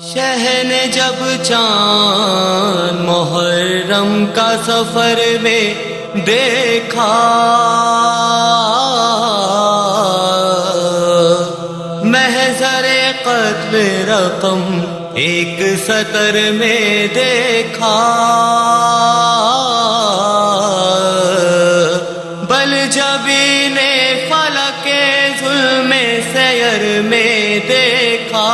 شہن جب چاند محرم کا سفر میں دیکھا، محضر قتل رقم ایک سطر میں دیکھا، بل جبین فلک ظلم سیر میں دیکھا،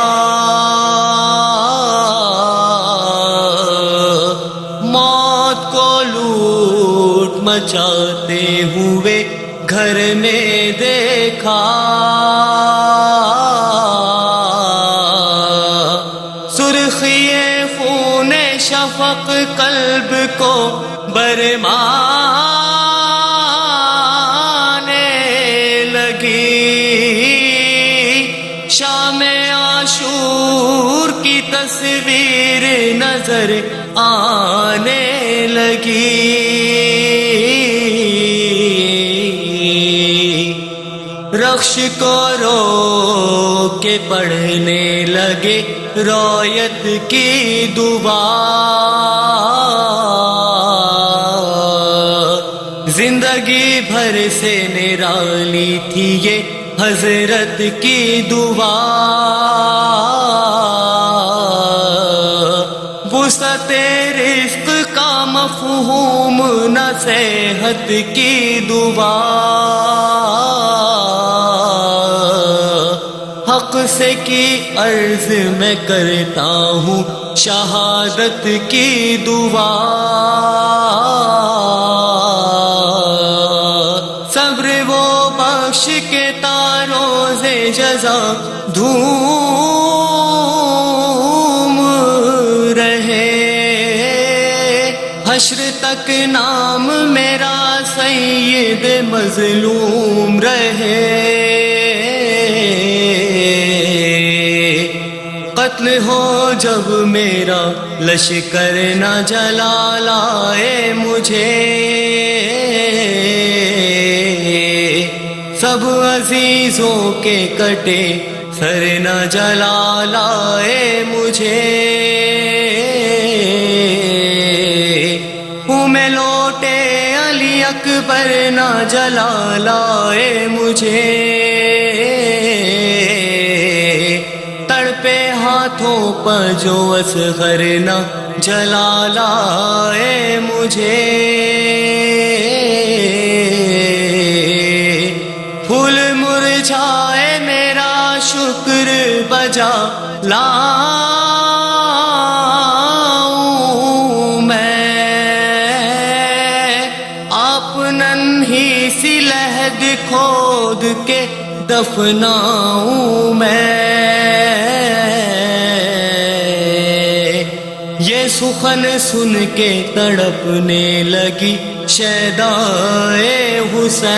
موت کو لوٹ مچاتے ہوئے گھر میں دیکھا، سرخی خون شفق قلب کو برمانے لگی، شام عاشور کی تصویر نظر آنے لگی، رخش کو رو کے پڑھنے لگے رویت کی دعا، زندگی بھر سے نرالی تھی یہ حضرت کی دعا، وسعت رزق کا مفہوم نصیحت کی دعا، حق سے کی عرض میں کرتا ہوں شہادت کی دعا، صبر وہ بخش کے تاروں سے جزا دھوم رہے، حشر تک نام میرا سید مظلوم رہے، قتل ہو جب میرا لشکر نہ جلا لائے مجھے، سب عزیزوں کے کٹے سر نہ جلا لائے مجھے، ہوں میں لوٹے علی اکبر نہ جلا لائے مجھے، تڑپے ہاتھوں پر جو اصغر نہ جلا لائے مجھے، پھول مرجھائے میرا شکر بجا لاؤں میں، آپ ننھی سی لحد کھود کے دفناؤں میں، یہ سخن سن کے تڑپنے لگی شیدائے حسین،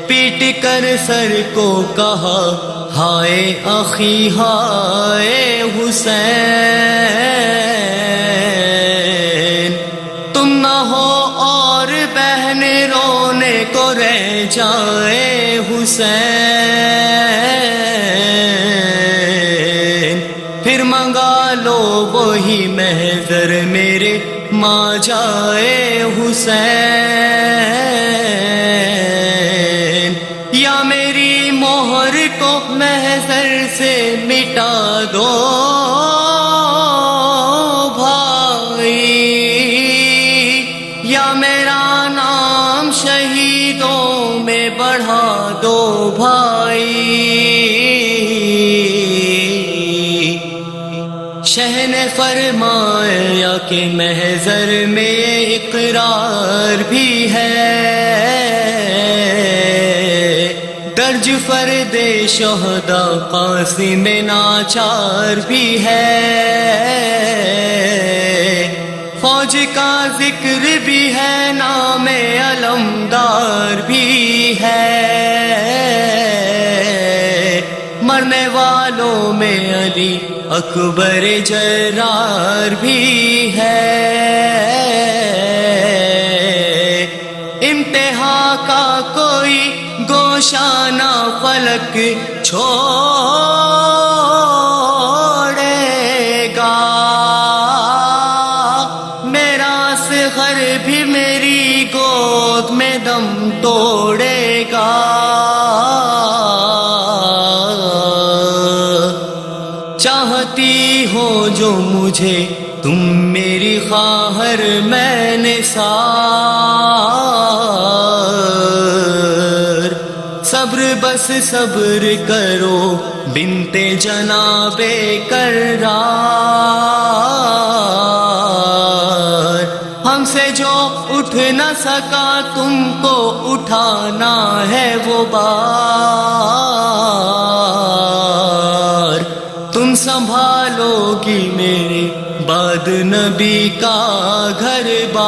پیٹ کر سر کو کہا ہائے اخی ہائے حسین، تم نہ ہو اور بہن رونے کو رہ جائے حسین، پھر منگا لو وہی محضر میرے ماں جائے حسین، یا میری مہر کو محضر سے مٹا دو بھائی، یا میرا نام شہیدوں میں بڑھا دو بھائی، شہ نے فرمایا کہ محضر میں اقرار بھی ہے، درج فرد شہداء قاسم ناچار بھی ہے، فوج کا ذکر بھی ہے، نام علمدار بھی ہے، مرنے والوں میں علی اکبر جرار بھی ہے، انتہا کا کوئی گوشانہ فلک چھوڑے گا، میرا صغر بھی میری گود میں دم توڑے گا۔ چاہتی ہو جو مجھے تم میری خواہر میں نثار، صبر بس صبر کرو بنت جناب کرار، ہم سے جو اٹھ نہ سکا تم کو اٹھانا ہے وہ بار، تم سنبھالو گی میرے بعد نبی کا گھر بار،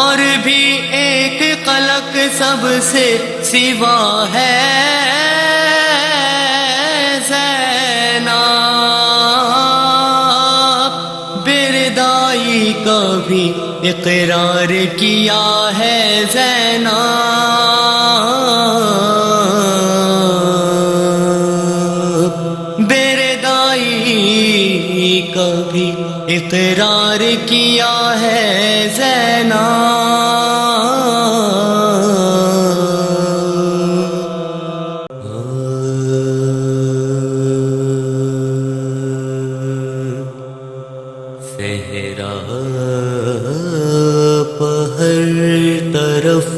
اور بھی ایک قلق سب سے سوا ہے زینب، بردائی کا بھی اقرار کیا ہے زینب، بردائی کا بھی اقرار کیا ہے زینب۔ صحرا ہر طرف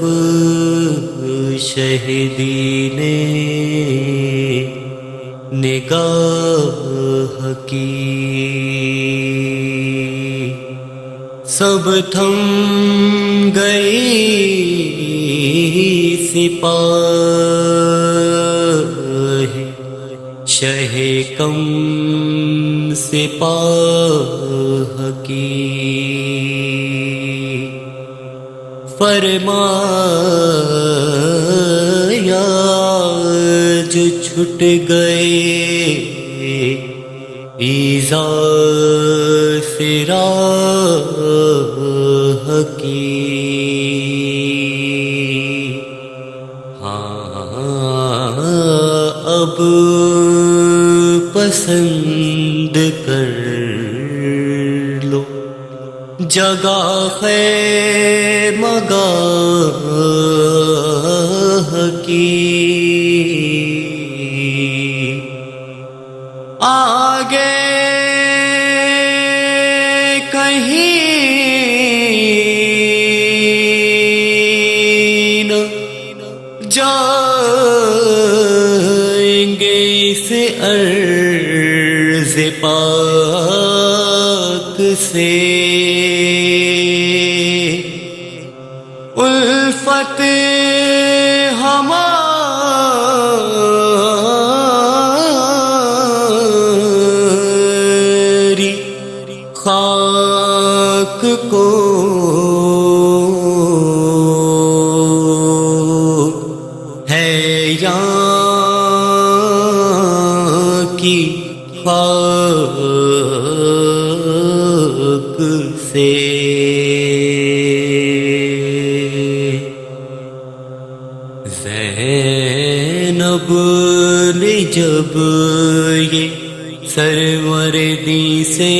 شہیدی نے نگاہ کی، سب تھم گئی سپاہ شہ کم سپاہ کی، فرمایا جو چھٹ گئے ایذا سے راہ کی، ہاں اب پسند کر لو جگہ خیمگاہ کی، آگے کہیں نہ جائیں گے اس عرض پاک سے، الفت ہماری خاک کو ہے یہاں کی خاک سے، زینب نے جب یہ سروردی سے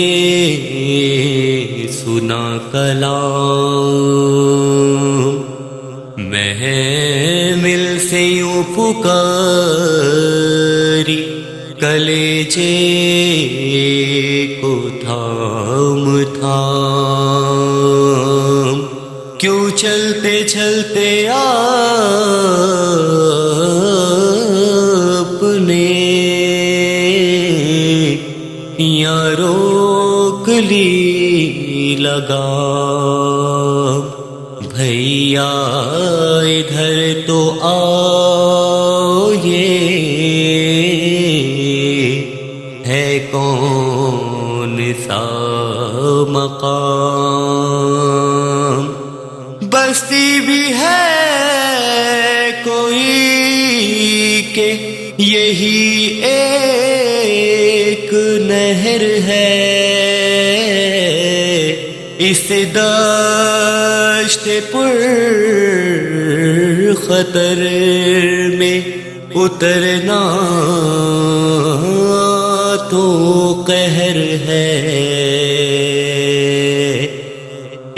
سنا کلام، محمل سے یوں پکاری، کلیجے کو تھام تھام، کیوں چلتے چلتے آپ نے یا روک لی لگام، بھیا ادھر تو آؤ، یہ ہے کون سا مقام، بستی بھی ہے کوئی کہ یہی ایک نہر ہے، اس دشت پر خطر میں اترنا تو قہر ہے.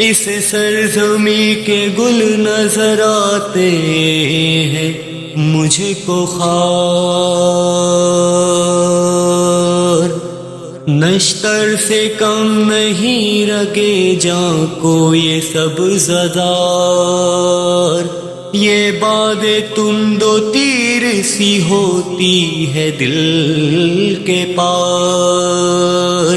اس سرزمین کے گل نظر آتے ہیں مجھ کو خار. نشتر سے کم نہیں رگے جاں کو یہ سبزدار. یہ بادیں تند و تیر سی ہوتی ہے دل کے پار.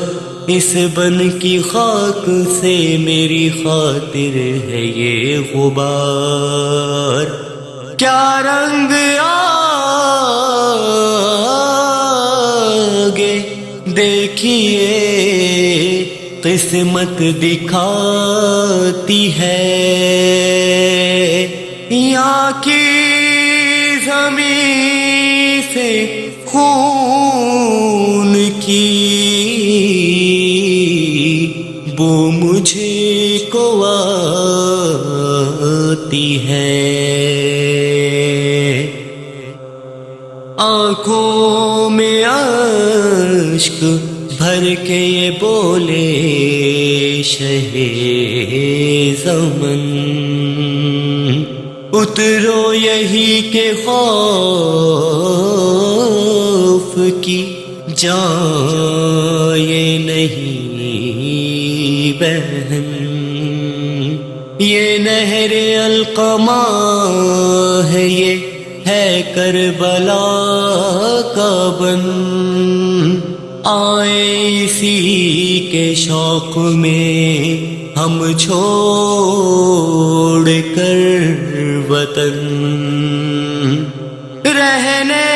اس بن کی خاک سے میری خاطر ہے یہ غبار. کیا رنگ آگے دیکھیے قسمت دکھاتی ہے. یہاں کی زمین سے خون کی بو مجھے کو آتی ہے. آنکھوں میں اشک بھر کے یہ بولے شہ زمن. اترو یہی کہ خوف کی جان یہ نہیں بہن. یہ نہر القما ہے یہ ہے کربلا کا بن. آئے اسی کے شوق میں ہم چھوڑ کر وطن. رہنے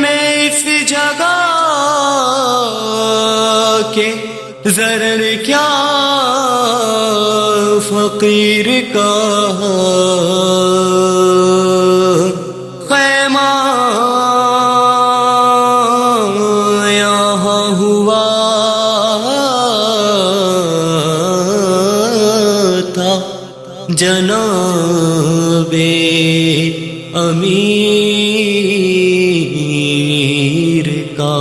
میں اس جگہ کے ضرر کیا فقیر کا خیمہ یہاں ہوا تھا جناب امیر کا.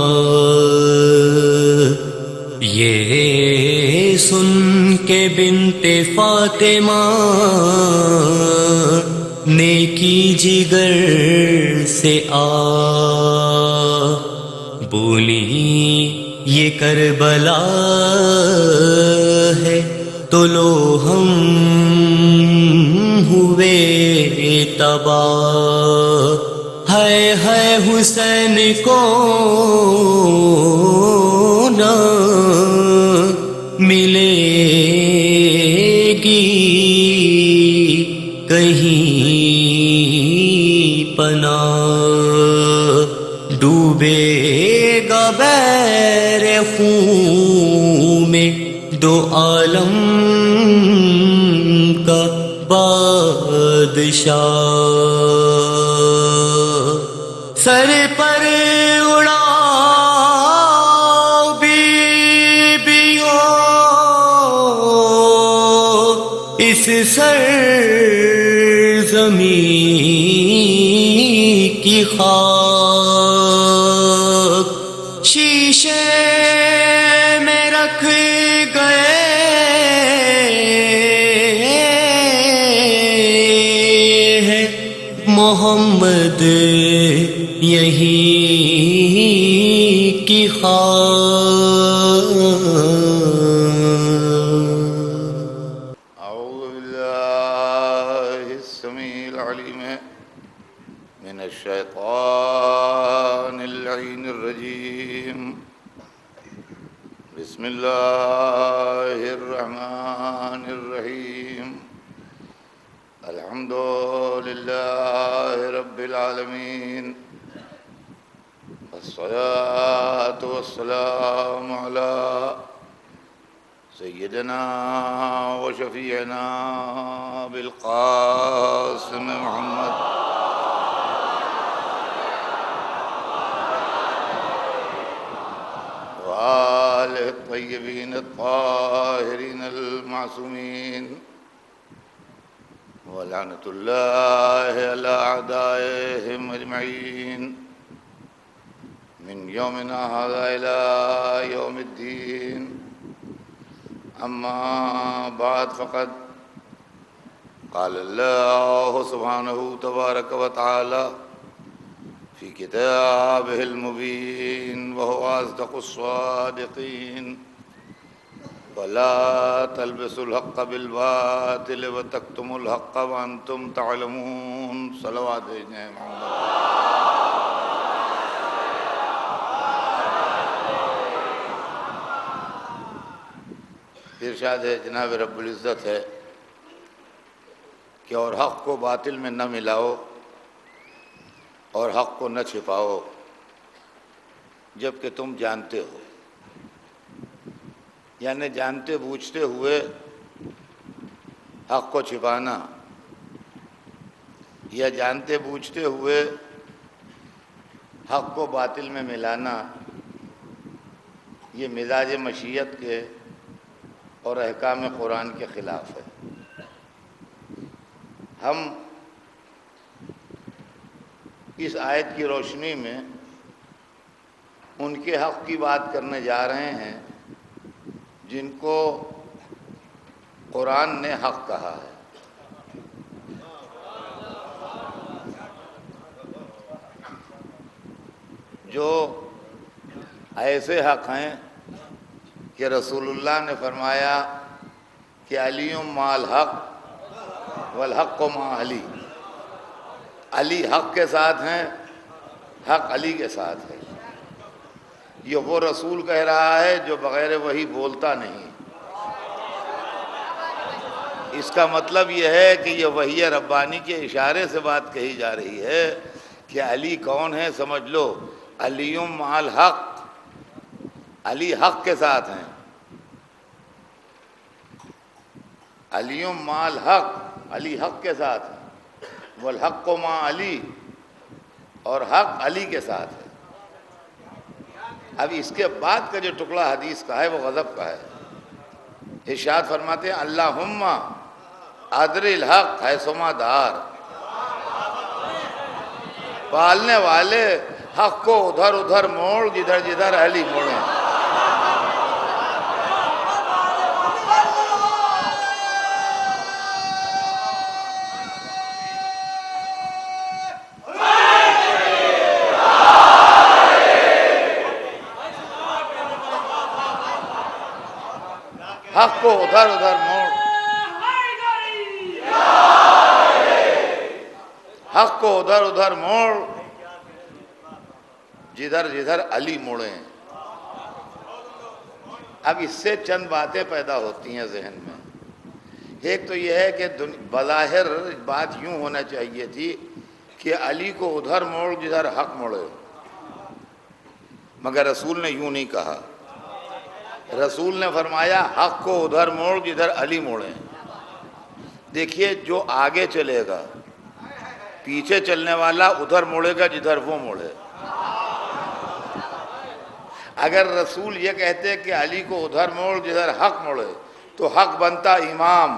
یہ سن کے بنت فاطمہ نیکی جگر سے بولی یہ کربلا ہے تو لو ہم ہوئے تباہ. ہے حسین کو نہ ملے گی کہیں پناہ. ڈوبے گا بیر خون میں دو عالم کا بادشاہ. سر پر اڑا اس سرزمین کی خاک. شیشے میں رکھ گئے ہیں محمد یہی کی خاک. من الشيطان اللعين الرجيم. بسم الله الرحمن الرحيم. الحمد لله رب العالمين. الصلاة والسلام على سيدنا وشفيعنا بالقاسم محمد وآله الطيبين الطاهرين المعصومين ولعنة الله على أعدائهم أجمعين من يومنا هذا إلى يوم الدين. أما بعد فقد قال الله سبحانه تبارك وتعالى في كتابه المبين وهو أصدق الصادقين: ولا تلبسوا الحق بالباطل وتكتموا الحق وأنتم تعلمون. صلوات محمد. ارشاد ہے جناب رب العزت ہے کہ اور حق کو باطل میں نہ ملاؤ اور حق کو نہ چھپاؤ جبکہ تم جانتے ہو. یعنی جانتے بوجھتے ہوئے حق کو چھپانا یا جانتے بوجھتے ہوئے حق کو باطل میں ملانا، یہ مزاج مشیت کے اور احکام قرآن کے خلاف ہے. ہم اس آیت کی روشنی میں ان کے حق کی بات کرنے جا رہے ہیں جن کو قرآن نے حق کہا ہے. جو ایسے حق ہیں کہ رسول اللہ نے فرمایا کہ علی مع الحق والحق مع علی. علی حق کے ساتھ ہیں، حق علی کے ساتھ ہے. یہ وہ رسول کہہ رہا ہے جو بغیر وحی بولتا نہیں. اس کا مطلب یہ ہے کہ یہ وحی ربانی کے اشارے سے بات کہی جا رہی ہے کہ علی کون ہے. سمجھ لو، علی مع الحق، علی حق کے ساتھ ہیں. علی مع الحق، علی حق کے ساتھ ہیں. والحق مع علی، اور حق علی کے ساتھ ہے. اب اس کے بعد کا جو ٹکڑا حدیث کا ہے وہ غضب کا ہے. ارشاد فرماتے ہیں: اللہم ادر الحق حیثما دار. پالنے والے حق کو ادھر ادھر موڑ جدھر جدھر علی موڑیں. حق کو ادھر ادھر موڑ، حق کو ادھر ادھر موڑ جدھر جدھر علی موڑیں. اب اس سے چند باتیں پیدا ہوتی ہیں ذہن میں. ایک تو یہ ہے کہ بظاہر بات یوں ہونا چاہیے تھی کہ علی کو ادھر موڑ جدھر حق موڑے، مگر رسول نے یوں نہیں کہا. رسول نے فرمایا حق کو ادھر موڑ جدھر علی موڑیں. دیکھیے، جو آگے چلے گا، پیچھے چلنے والا ادھر موڑے گا جدھر وہ موڑے. اگر رسول یہ کہتے کہ علی کو ادھر موڑ جدھر حق موڑے تو حق بنتا امام،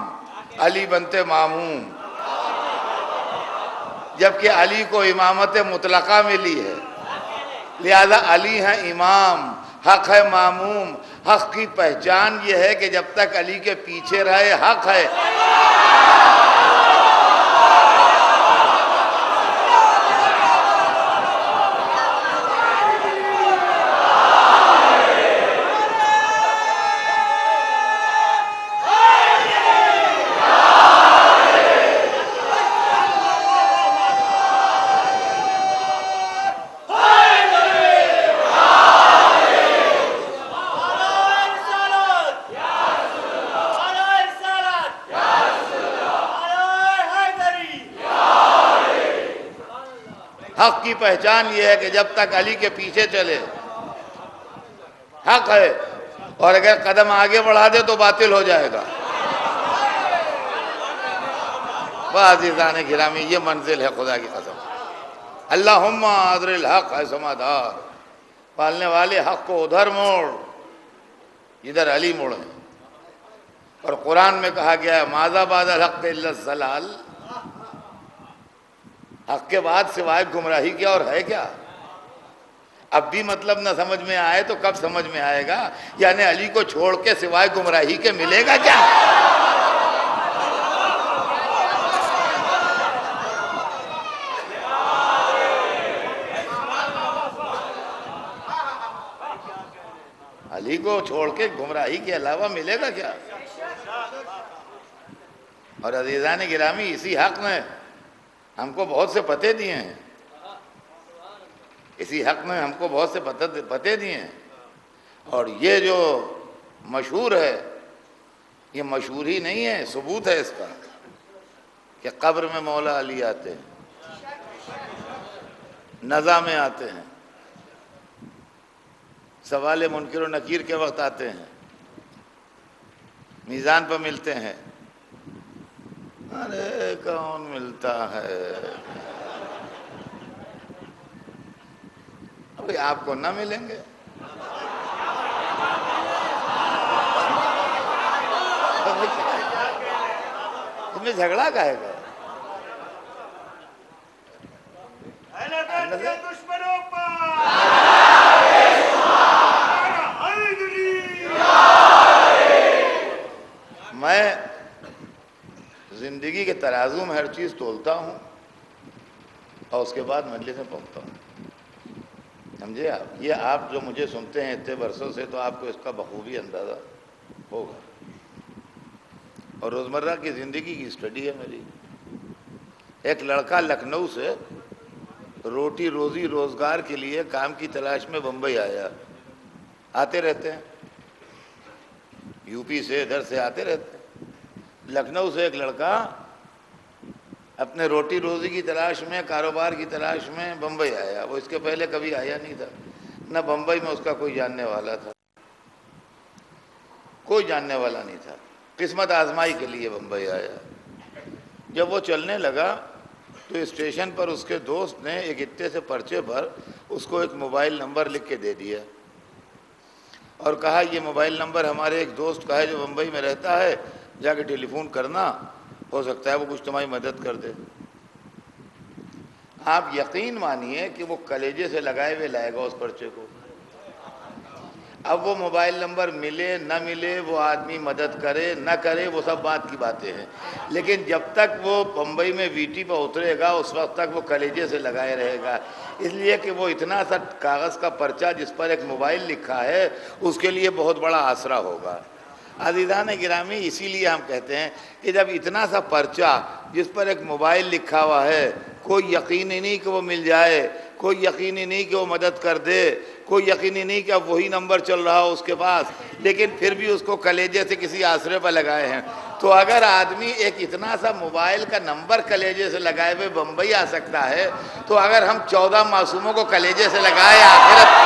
علی بنتے ماموم. جبکہ علی کو امامت مطلقہ ملی ہے، لہذا علی ہے امام، حق ہے ماموم. حق کی پہچان یہ ہے کہ جب تک علی کے پیچھے رہے حق ہے. حق کی پہچان یہ ہے کہ جب تک علی کے پیچھے چلے حق ہے، اور اگر قدم آگے بڑھا دے تو باطل ہو جائے گا. عزیزان گرامی، یہ منزل ہے خدا کی قسم. اللہم ادر الحق حیثما دار. پالنے والے حق کو ادھر موڑ جدھر علی موڑے. اور قرآن میں کہا گیا ہے ماذا بعد الحق الا الضلال. حق کے بعد سوائے گمراہی کیا اور ہے کیا؟ اب بھی مطلب نہ سمجھ میں آئے تو کب سمجھ میں آئے گا؟ یعنی علی کو چھوڑ کے سوائے گمراہی کے ملے گا کیا؟ علی کو چھوڑ کے گمراہی کے علاوہ ملے گا کیا؟ اور عزیزان گرامی، اسی حق میں ہم کو بہت سے پتے دیے ہیں، اسی حق میں ہم کو بہت سے پتے دیے ہیں، اور یہ جو مشہور ہے، یہ مشہور ہی نہیں ہے، ثبوت ہے اس کا کہ قبر میں مولا علی آتے ہیں، نزا میں آتے ہیں، سوال منکر و نکیر کے وقت آتے ہیں، میزان پر ملتے ہیں۔ ارے کون ملتا ہے؟ ابھی آپ کو نہ ملیں گے، تمہیں جھگڑا کہے گا؟ میں زندگی کے ترازو میں ہر چیز تولتا ہوں اور اس کے بعد مجلس میں پہنچتا ہوں، سمجھے آپ؟ یہ آپ جو مجھے سنتے ہیں اتنے برسوں سے، تو آپ کو اس کا بخوبی اندازہ ہوگا، اور روزمرہ کی زندگی کی اسٹڈی ہے میری۔ ایک لڑکا لکھنؤ سے روٹی روزی روزگار کے لیے کام کی تلاش میں بمبئی آیا، آتے رہتے ہیں، یو پی سے ادھر سے آتے رہتے ہیں۔ لکھنؤ سے ایک لڑکا اپنے روٹی روزی کی تلاش میں، کاروبار کی تلاش میں بمبئی آیا، وہ اس کے پہلے کبھی آیا نہیں تھا، نہ بمبئی میں اس کا کوئی جاننے والا تھا، کوئی جاننے والا نہیں تھا، قسمت آزمائی کے لیے بمبئی آیا۔ جب وہ چلنے لگا تو اسٹیشن پر اس کے دوست نے ایک اتے سے پرچے پر اس کو ایک موبائل نمبر لکھ کے دے دیا اور کہا یہ موبائل نمبر ہمارے ایک دوست کا ہے جو بمبئی میں رہتا ہے، جا کے ٹیلی فون کرنا، ہو سکتا ہے وہ کچھ تمہاری مدد کر دے۔ آپ یقین مانیے کہ وہ کلیجے سے لگائے ہوئے لائے گا اس پرچے کو۔ اب وہ موبائل نمبر ملے نہ ملے، وہ آدمی مدد کرے نہ کرے، وہ سب بات کی باتیں ہیں، لیکن جب تک وہ بمبئی میں وی ٹی پر اترے گا اس وقت تک وہ کلیجے سے لگائے رہے گا، اس لیے کہ وہ اتنا سا کاغذ کا پرچہ جس پر ایک موبائل لکھا ہے اس کے لیے بہت بڑا آسرا ہوگا۔ عزیزان گرامی، اسی لیے ہم کہتے ہیں کہ جب اتنا سا پرچہ جس پر ایک موبائل لکھا ہوا ہے، کوئی یقینی نہیں کہ وہ مل جائے، کوئی یقینی نہیں کہ وہ مدد کر دے، کوئی یقینی نہیں کہ اب وہی نمبر چل رہا ہو اس کے پاس، لیکن پھر بھی اس کو کلیجے سے کسی آسرے پر لگائے ہیں، تو اگر آدمی ایک اتنا سا موبائل کا نمبر کلیجے سے لگائے ہوئے بمبئی آ سکتا ہے، تو اگر ہم 14 معصوموں کو کلیجے سے لگائے آخرت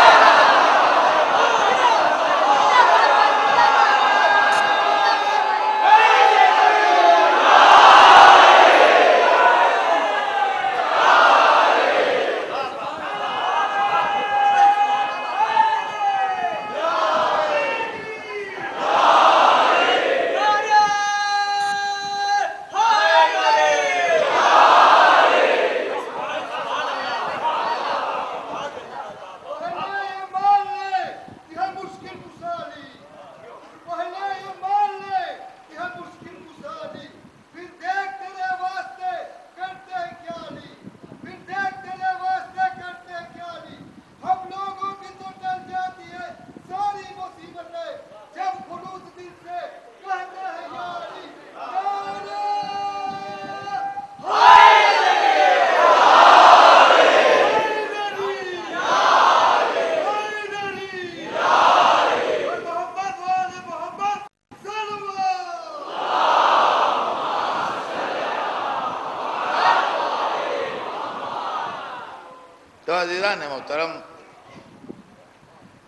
تو عزیزان محترم،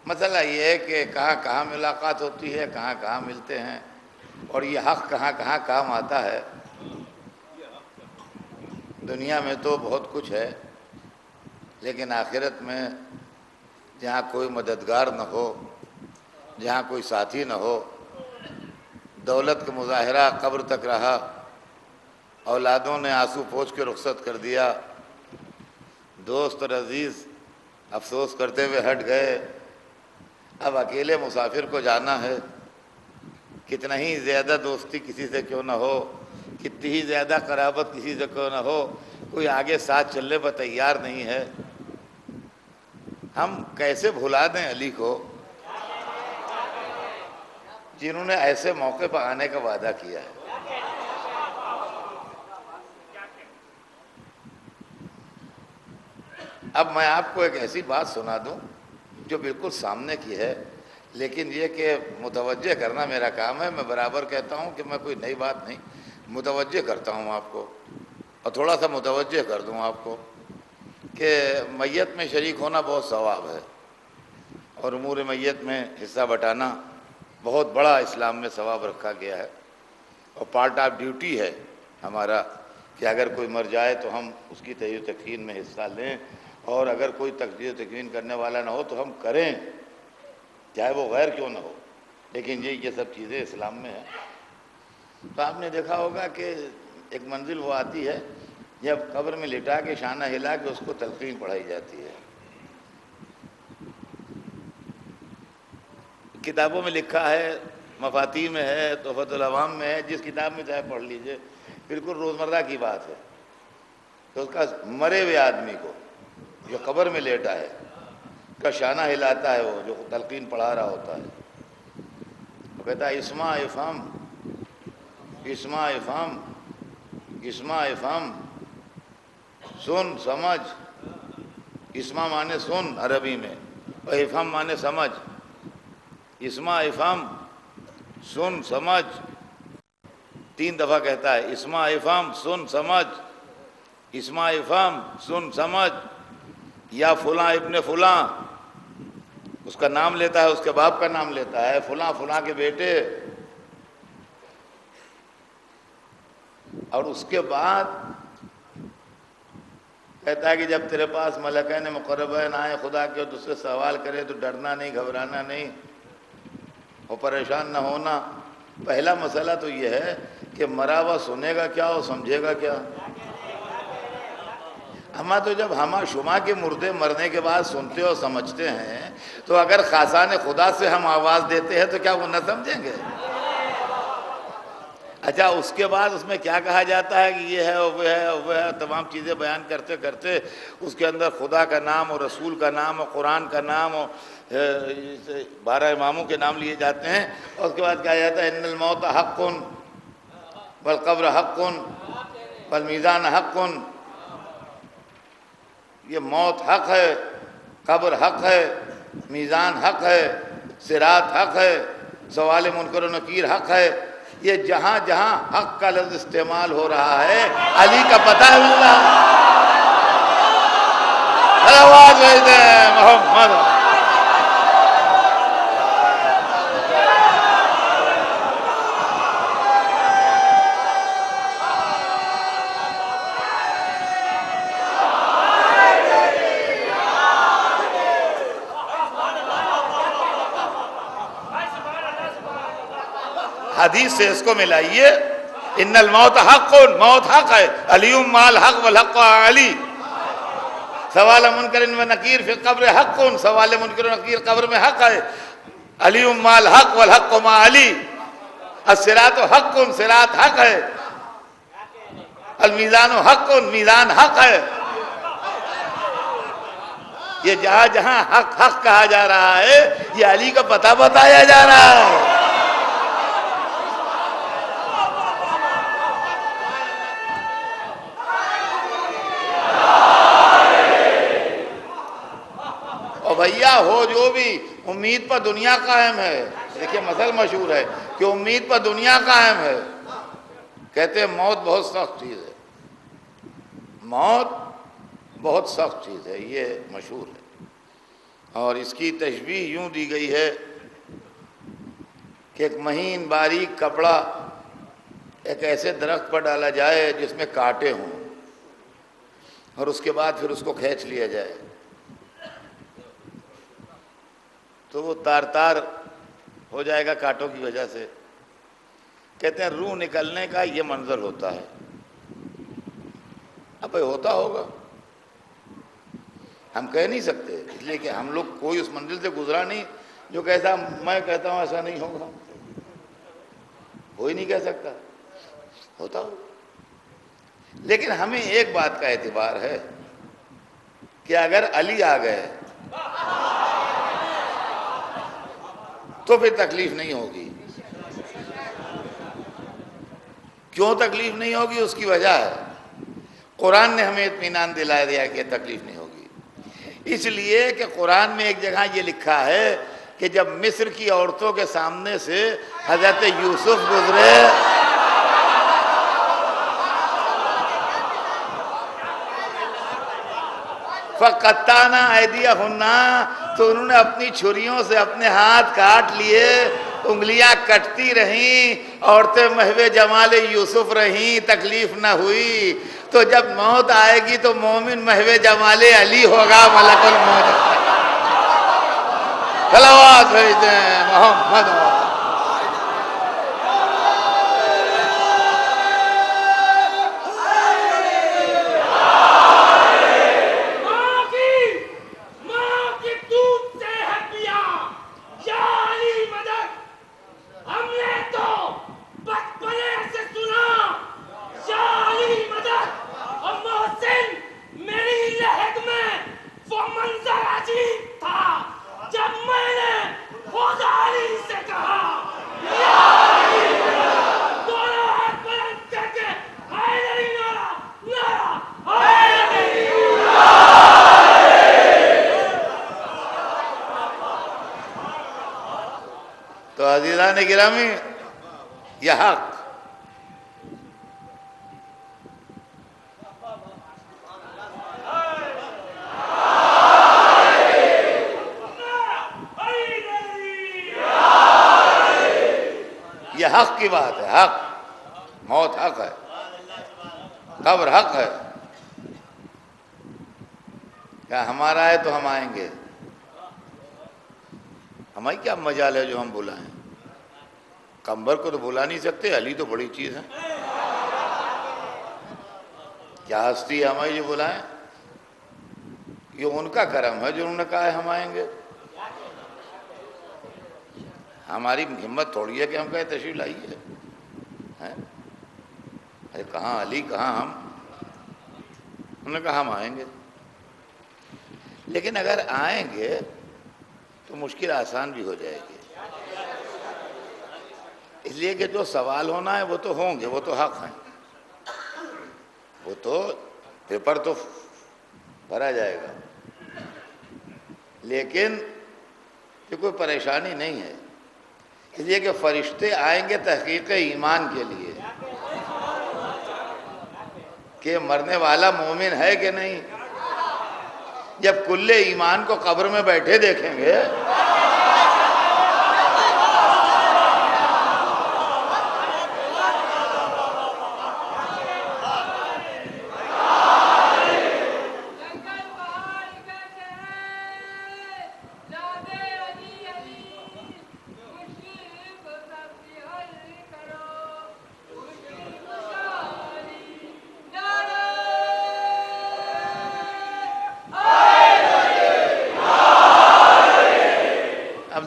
مسئلہ یہ ہے کہ کہاں کہاں ملاقات ہوتی ہے، کہاں کہاں ملتے ہیں، اور یہ حق کہاں کہاں کام آتا ہے۔ دنیا میں تو بہت کچھ ہے، لیکن آخرت میں جہاں کوئی مددگار نہ ہو، جہاں کوئی ساتھی نہ ہو، دولت کا مظاہرہ قبر تک رہا، اولادوں نے آنسو پوچھ کے رخصت کر دیا، دوست اور عزیز افسوس کرتے ہوئے ہٹ گئے، اب اکیلے مسافر کو جانا ہے۔ کتنا ہی زیادہ دوستی کسی سے کیوں نہ ہو، کتنی ہی زیادہ قرابت کسی سے کیوں نہ ہو، کوئی آگے ساتھ چلنے پر تیار نہیں ہے۔ ہم کیسے بھلا دیں علی کو جنہوں نے ایسے موقع پر آنے کا وعدہ کیا ہے؟ اب میں آپ کو ایک ایسی بات سنا دوں جو بالکل سامنے کی ہے، لیکن یہ کہ متوجہ کرنا میرا کام ہے۔ میں برابر کہتا ہوں کہ میں کوئی نئی بات نہیں، متوجہ کرتا ہوں آپ کو، اور تھوڑا سا متوجہ کر دوں آپ کو کہ میت میں شریک ہونا بہت ثواب ہے، اور امور میت میں حصہ بٹانا بہت بڑا اسلام میں ثواب رکھا گیا ہے، اور پارٹ آف ڈیوٹی ہے ہمارا کہ اگر کوئی مر جائے تو ہم اس کی تہیہ و تکفین میں حصہ لیں، اور اگر کوئی تجزیہ و تکفین کرنے والا نہ ہو تو ہم کریں، چاہے وہ غیر کیوں نہ ہو، لیکن یہ سب چیزیں اسلام میں ہیں۔ تو آپ نے دیکھا ہوگا کہ ایک منزل وہ آتی ہے جب قبر میں لٹا کے شانہ ہلا کے اس کو تلقین پڑھائی جاتی ہے۔ کتابوں میں لکھا ہے، مفاتیح میں ہے، تحفۃ العوام میں ہے، جس کتاب میں چاہے پڑھ لیجئے، بالکل روزمرہ کی بات ہے تو اس کا مرے ہوئے آدمی کو جو قبر میں لیٹا ہے کا شانہ ہلاتا ہے، وہ جو تلقین پڑھا رہا ہوتا ہے، وہ کہتا ہے اسمع افہم اسمع افہم اسمع افہم، سن سمجھ۔ اسمع مانے سن عربی میں، اور افہم مانے سمجھ۔ اسمع افہم، سن سمجھ، 3 دفعہ کہتا ہے، اسمع افہم سن سمجھ، اسمع افہم سن سمجھ۔ یا فلاں ابن فلاں، اس کا نام لیتا ہے، اس کے باپ کا نام لیتا ہے، فلاں فلاں کے بیٹے، اور اس کے بعد کہتا ہے کہ جب تیرے پاس ملکین مقربین آئے خدا کے، تو اس سے سوال کرے تو ڈرنا نہیں، گھبرانا نہیں اور پریشان نہ ہونا۔ پہلا مسئلہ تو یہ ہے کہ مرا ہوا سنے گا کیا اور سمجھے گا کیا؟ ہما تو جب ہما شما کے مردے مرنے کے بعد سنتے اور سمجھتے ہیں، تو اگر خاصان خدا سے ہم آواز دیتے ہیں تو کیا وہ نہ سمجھیں گے؟ اچھا، اس کے بعد اس میں کیا کہا جاتا ہے کہ یہ ہے اور وہ ہے اور وہ ہے، تمام چیزیں بیان کرتے کرتے اس کے اندر خدا کا نام اور رسول کا نام اور قرآن کا نام اور 12 اماموں کے نام لیے جاتے ہیں، اور اس کے بعد کہا جاتا ہے ان الموت حق والقبر حق والمیزان حق۔ یہ موت حق ہے، قبر حق ہے، میزان حق ہے، صراط حق ہے، سوال منکر و نکیر حق ہے۔ یہ جہاں جہاں حق کا لفظ استعمال ہو رہا ہے، علی کا پتہ ہے اللہ۔ آواز بھیج دیں محمد۔ حدیث سے اس کو ملائیے، ان الموت حق، موت حق ہے، علی مال حق والحق علی، سوال منکر و نکیر فی القبر حق، سوال منکر و نکیر قبر میں حق ہے، علی مال حق والحق مع علی، الصراط حق، صراط حق ہے، المیزان حق، میزان حق ہے۔ یہ جہاں جہاں حق حق کہا جا رہا ہے، یہ علی کا پتہ بتایا جا رہا ہے۔ بھیا ہو جو بھی، امید پر دنیا قائم ہے۔ دیکھیں مثل مشہور ہے کہ امید پر دنیا قائم ہے۔ کہتے ہیں موت بہت سخت چیز ہے، موت بہت سخت چیز ہے، یہ مشہور ہے، اور اس کی تشبیہ یوں دی گئی ہے کہ ایک مہین باریک کپڑا ایک ایسے درخت پر ڈالا جائے جس میں کانٹے ہوں، اور اس کے بعد پھر اس کو کھینچ لیا جائے تو وہ تار تار ہو جائے گا کانٹوں کی وجہ سے۔ کہتے ہیں روح نکلنے کا یہ منظر ہوتا ہے۔ اب بھائی ہوتا ہوگا، ہم کہہ نہیں سکتے، اس لیے کہ ہم لوگ کوئی اس منزل سے گزرا نہیں جو کہتا میں کہتا ہوں ایسا نہیں ہوگا، کوئی نہیں کہہ سکتا، ہوتا ہو۔ لیکن ہمیں ایک بات کا اعتبار ہے کہ اگر علی آ گئے تو پھر تکلیف نہیں ہوگی۔ کیوں تکلیف نہیں ہوگی؟ اس کی وجہ ہے، قرآن نے ہمیں اطمینان دلا دیا کہ تکلیف نہیں ہوگی، اس لیے کہ قرآن میں ایک جگہ یہ لکھا ہے کہ جب مصر کی عورتوں کے سامنے سے حضرت یوسف گزرے فَقَطَّعْنَا أَيْدِيَهُنَّ، تو انہوں نے اپنی چھریوں سے اپنے ہاتھ کاٹ لیے، انگلیاں کٹتی رہیں، عورتیں محو جمال یوسف رہیں، تکلیف نہ ہوئی۔ تو جب موت آئے گی تو مومن محو جمال علی ہوگا، ملک الموت۔ صلوات بھیجتے ہیں محمد۔ تو عزیزان گرامی، یہ حق یہ حق کی بات ہے، حق، موت حق ہے، قبر حق ہے۔ کیا ہمارا ہے تو ہم آئیں گے، ہماری کیا مجال ہے جو ہم بلائیں؟ قمبر کو تو بلا نہیں سکتے، علی تو بڑی چیز ہے، کیا ہستی ہے ہماری جو بلائیں؟ یہ ان کا کرم ہے جو انہوں نے کہا ہے ہم آئیں گے، ہماری ہمت تھوڑی ہے کہ ہم کہیں تشریف لائیے، ارے کہاں علی کہاں ہم، انہوں نے کہا ہم آئیں گے۔ لیکن اگر آئیں گے تو مشکل آسان بھی ہو جائے گی، اس لیے کہ جو سوال ہونا ہے وہ تو ہوں گے، وہ تو حق ہیں، وہ تو پیپر تو بھرا جائے گا، لیکن یہ کوئی پریشانی نہیں ہے، اس لیے کہ فرشتے آئیں گے تحقیق ایمان کے لیے کہ مرنے والا مومن ہے کہ نہیں۔ جب کل ایمان کو قبر میں بیٹھے دیکھیں گے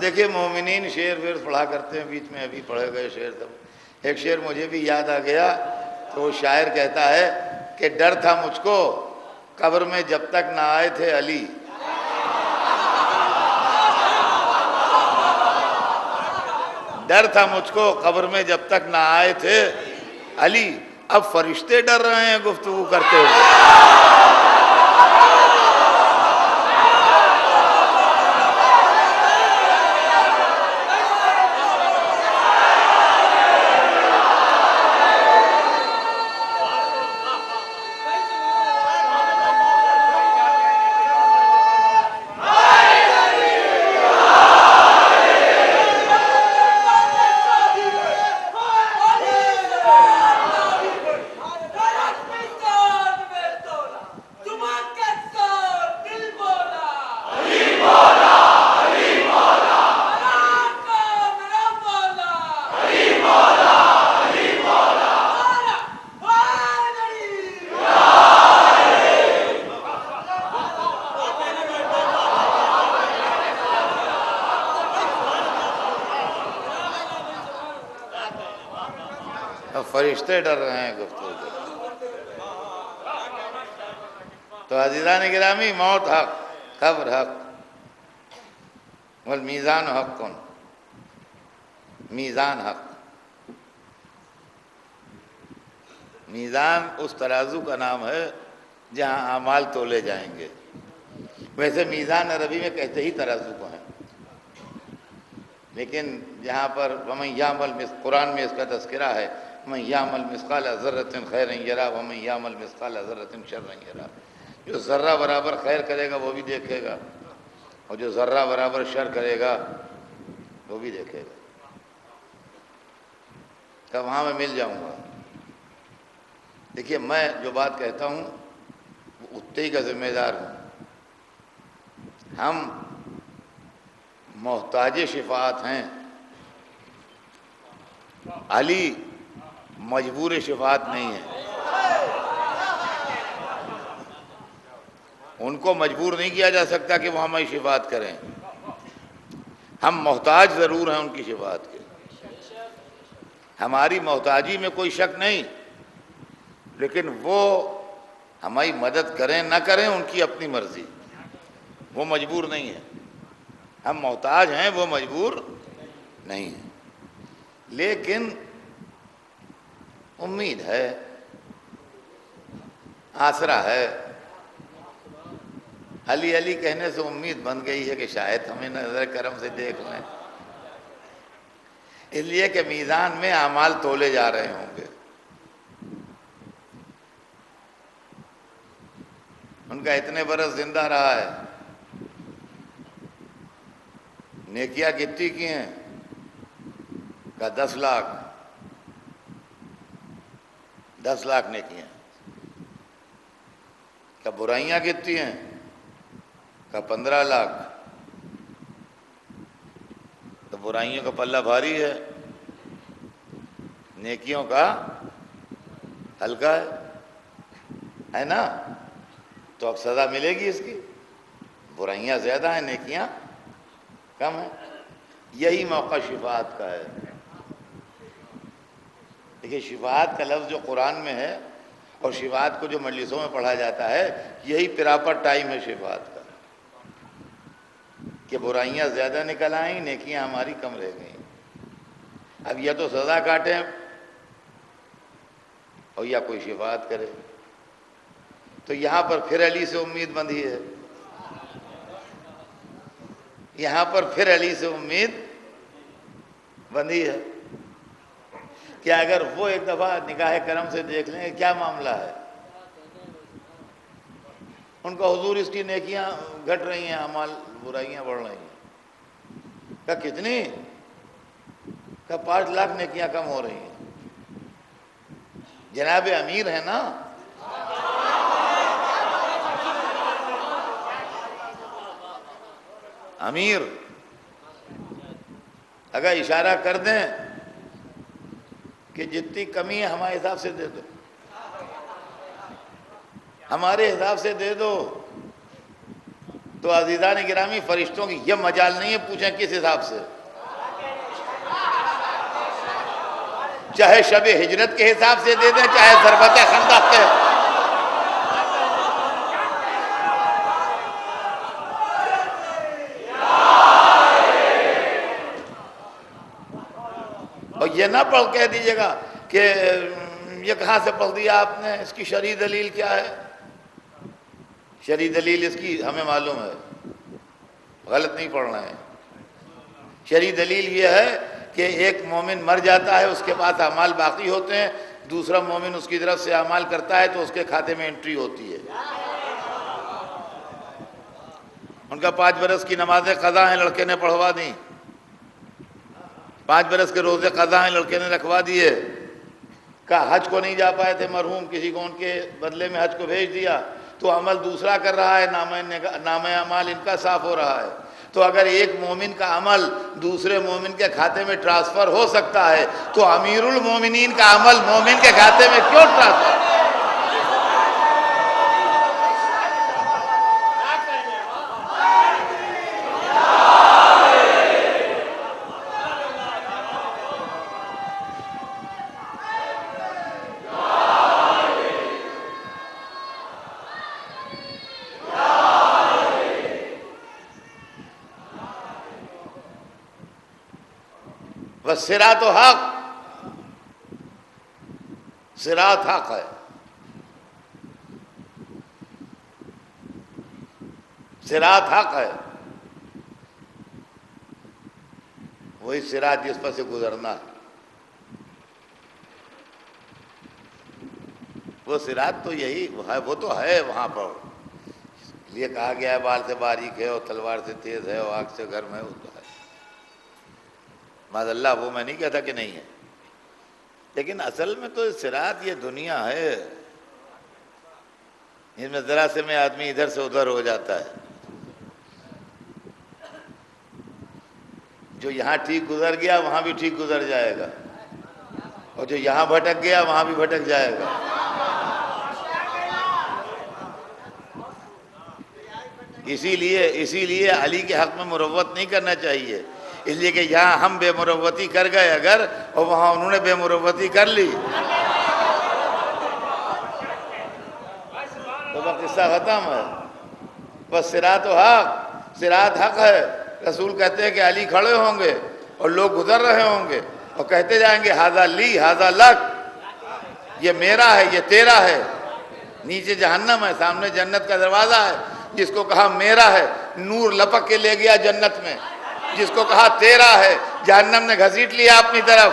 دیکھیے مومنین شعر ویر پڑھا کرتے ہیں، بیچ میں ابھی پڑھے گئے شعر تب ایک شعر مجھے بھی یاد آ گیا، تو وہ شاعر کہتا ہے کہ ڈر تھا مجھ کو قبر میں جب تک نہ آئے تھے علی، ڈر تھا مجھ کو قبر میں جب تک نہ آئے تھے علی، اب فرشتے ڈر رہے ہیں گفتگو کرتے ہوئے۔ اب فرشتے ڈر رہے ہیں گفتگو سے۔ تو عزیزان گرامی، موت حق، قبر حق، والمیزان حق، میزان حق۔ میزان اس ترازو کا نام ہے جہاں اعمال تولے جائیں گے۔ ویسے میزان عربی میں کہتے ہی ترازو کو ہیں، لیکن جہاں پر وَمَن يَعْمَلْ قرآن میں اس کا تذکرہ ہے، وَمَن يَعْمَلْ مِثْقَالَ ذَرَّةٍ خَيْرًا يَرَهُ وَمَن يَعْمَلْ مِثْقَالَ ذَرَّةٍ شَرًّا يَرَهُ۔ جو ذرہ برابر خیر کرے گا وہ بھی دیکھے گا، اور جو ذرہ برابر شر کرے گا وہ بھی دیکھے گا۔ کہ وہاں میں مل جاؤں گا۔ دیکھیے، میں جو بات کہتا ہوں وہ اتنے ہی کا ذمہ دار ہوں۔ ہم محتاج شفاعت ہیں، علی مجبور شفاعت نہیں ہے۔ ان کو مجبور نہیں کیا جا سکتا کہ وہ ہماری شفاعت کریں۔ ہم محتاج ضرور ہیں ان کی شفاعت کے، ہماری محتاجی میں کوئی شک نہیں، لیکن وہ ہماری مدد کریں نہ کریں ان کی اپنی مرضی، وہ مجبور نہیں ہے۔ ہم محتاج ہیں، وہ مجبور نہیں ہے، لیکن امید ہے، آسرا ہے۔ علی علی کہنے سے امید بن گئی ہے کہ شاید ہمیں نظر کرم سے دیکھ لیں، اس لیے کہ میزان میں اعمال تولے جا رہے ہوں گے۔ ان کا اتنے برس زندہ رہا ہے، نیکیاں کتنی کی ہیں؟ کہ 10 لاکھ، 10 لاکھ نیکیاں۔ کہ برائیاں کتنی ہیں؟ کہ 15 لاکھ۔ تو برائیوں کا پلہ بھاری ہے، نیکیوں کا ہلکا ہے نا؟ تو اب سزا ملے گی اس کی۔ برائیاں زیادہ ہیں، نیکیاں کم ہیں۔ یہی موقع شفاعت کا ہے۔ دیکھیے، شفاعت کا لفظ جو قرآن میں ہے اور شفاعت کو جو مجلسوں میں پڑھا جاتا ہے، یہی پراپر ٹائم ہے شفاعت کا، کہ برائیاں زیادہ نکل آئیں، نیکیاں ہماری کم رہ گئیں۔ اب یا تو سزا کاٹیں اور یا کوئی شفاعت کرے۔ تو یہاں پر پھر علی سے امید بندھی ہے، یہاں پر پھر علی سے امید بندھی ہے کہ اگر وہ ایک دفعہ نگاہ کرم سے دیکھ لیں کیا معاملہ ہے، ان کا حضور اس کی نیکیاں گھٹ رہی ہیں، اعمال برائیاں بڑھ رہی ہیں۔ کہ کتنی؟ کہ 5 لاکھ نیکیاں کم ہو رہی ہیں۔ جناب امیر ہے نا، امیر اگر اشارہ کر دیں کہ جتنی کمی ہے ہمارے حساب سے دے دو، ہمارے حساب سے دے دو، تو عزیزان گرامی، فرشتوں کی یہ مجال نہیں ہے پوچھیں کس حساب سے، چاہے شب ہجرت کے حساب سے دے دیں، چاہے ضربت خندق کے۔ اور یہ نہ پڑھ کہہ دیجیے گا کہ یہ کہاں سے پڑھ دیا آپ نے، اس کی شرعی دلیل کیا ہے؟ شرعی دلیل اس کی ہمیں معلوم ہے، غلط نہیں پڑھ رہے ہیں۔ شرعی دلیل یہ ہے کہ ایک مومن مر جاتا ہے، اس کے پاس اعمال باقی ہوتے ہیں، دوسرا مومن اس کی طرف سے اعمال کرتا ہے تو اس کے کھاتے میں انٹری ہوتی ہے۔ ان کا 5 برس کی نمازیں قضا ہیں، لڑکے نے پڑھوا دیں، 5 برس کے روزے قضا ہیں، لڑکے نے رکھوا دیے۔ کہ حج کو نہیں جا پائے تھے مرحوم، کسی کو ان کے بدلے میں حج کو بھیج دیا، تو عمل دوسرا کر رہا ہے، نامہ اعمال ان کا صاف ہو رہا ہے۔ تو اگر ایک مومن کا عمل دوسرے مومن کے کھاتے میں ٹرانسفر ہو سکتا ہے تو امیر المومنین کا عمل مومن کے کھاتے میں کیوں ٹرانسفر؟ والصراط حق، صراط حق ہے، صراط حق ہے، وہی صراط جس پر سے گزرنا ہے، وہ صراط تو یہی ہے، وہ تو ہے وہاں پر، اس لیے کہا گیا ہے بال سے باریک ہے اور تلوار سے تیز ہے اور آگ سے گرم ہے، وہ تو ہے، معاذ اللہ وہ میں نہیں کہتا کہ نہیں ہے، لیکن اصل میں تو صراط یہ دنیا ہے، اس میں ذرا سے میں آدمی ادھر سے ادھر ہو جاتا ہے، جو یہاں ٹھیک گزر گیا وہاں بھی ٹھیک گزر جائے گا، اور جو یہاں بھٹک گیا وہاں بھی بھٹک جائے گا۔ اسی لیے علی کے حق میں مروت نہیں کرنا چاہیے، اس لیے کہ یہاں ہم بے مروتی کر گئے اگر، اور وہاں انہوں نے بے مروتی کر لی تو وہ قصہ ختم ہے۔ بس صراط و حق، صراط حق ہے، رسول کہتے ہیں کہ علی کھڑے ہوں گے اور لوگ گزر رہے ہوں گے اور کہتے جائیں گے ھذا لی ھذا لک، یہ میرا ہے یہ تیرا ہے، نیچے جہنم ہے سامنے جنت کا دروازہ ہے، جس کو کہا میرا ہے نور لپک کے لے گیا جنت میں، جس کو کہا تیرا ہے جہنم نے گھسیٹ لیا اپنی طرف۔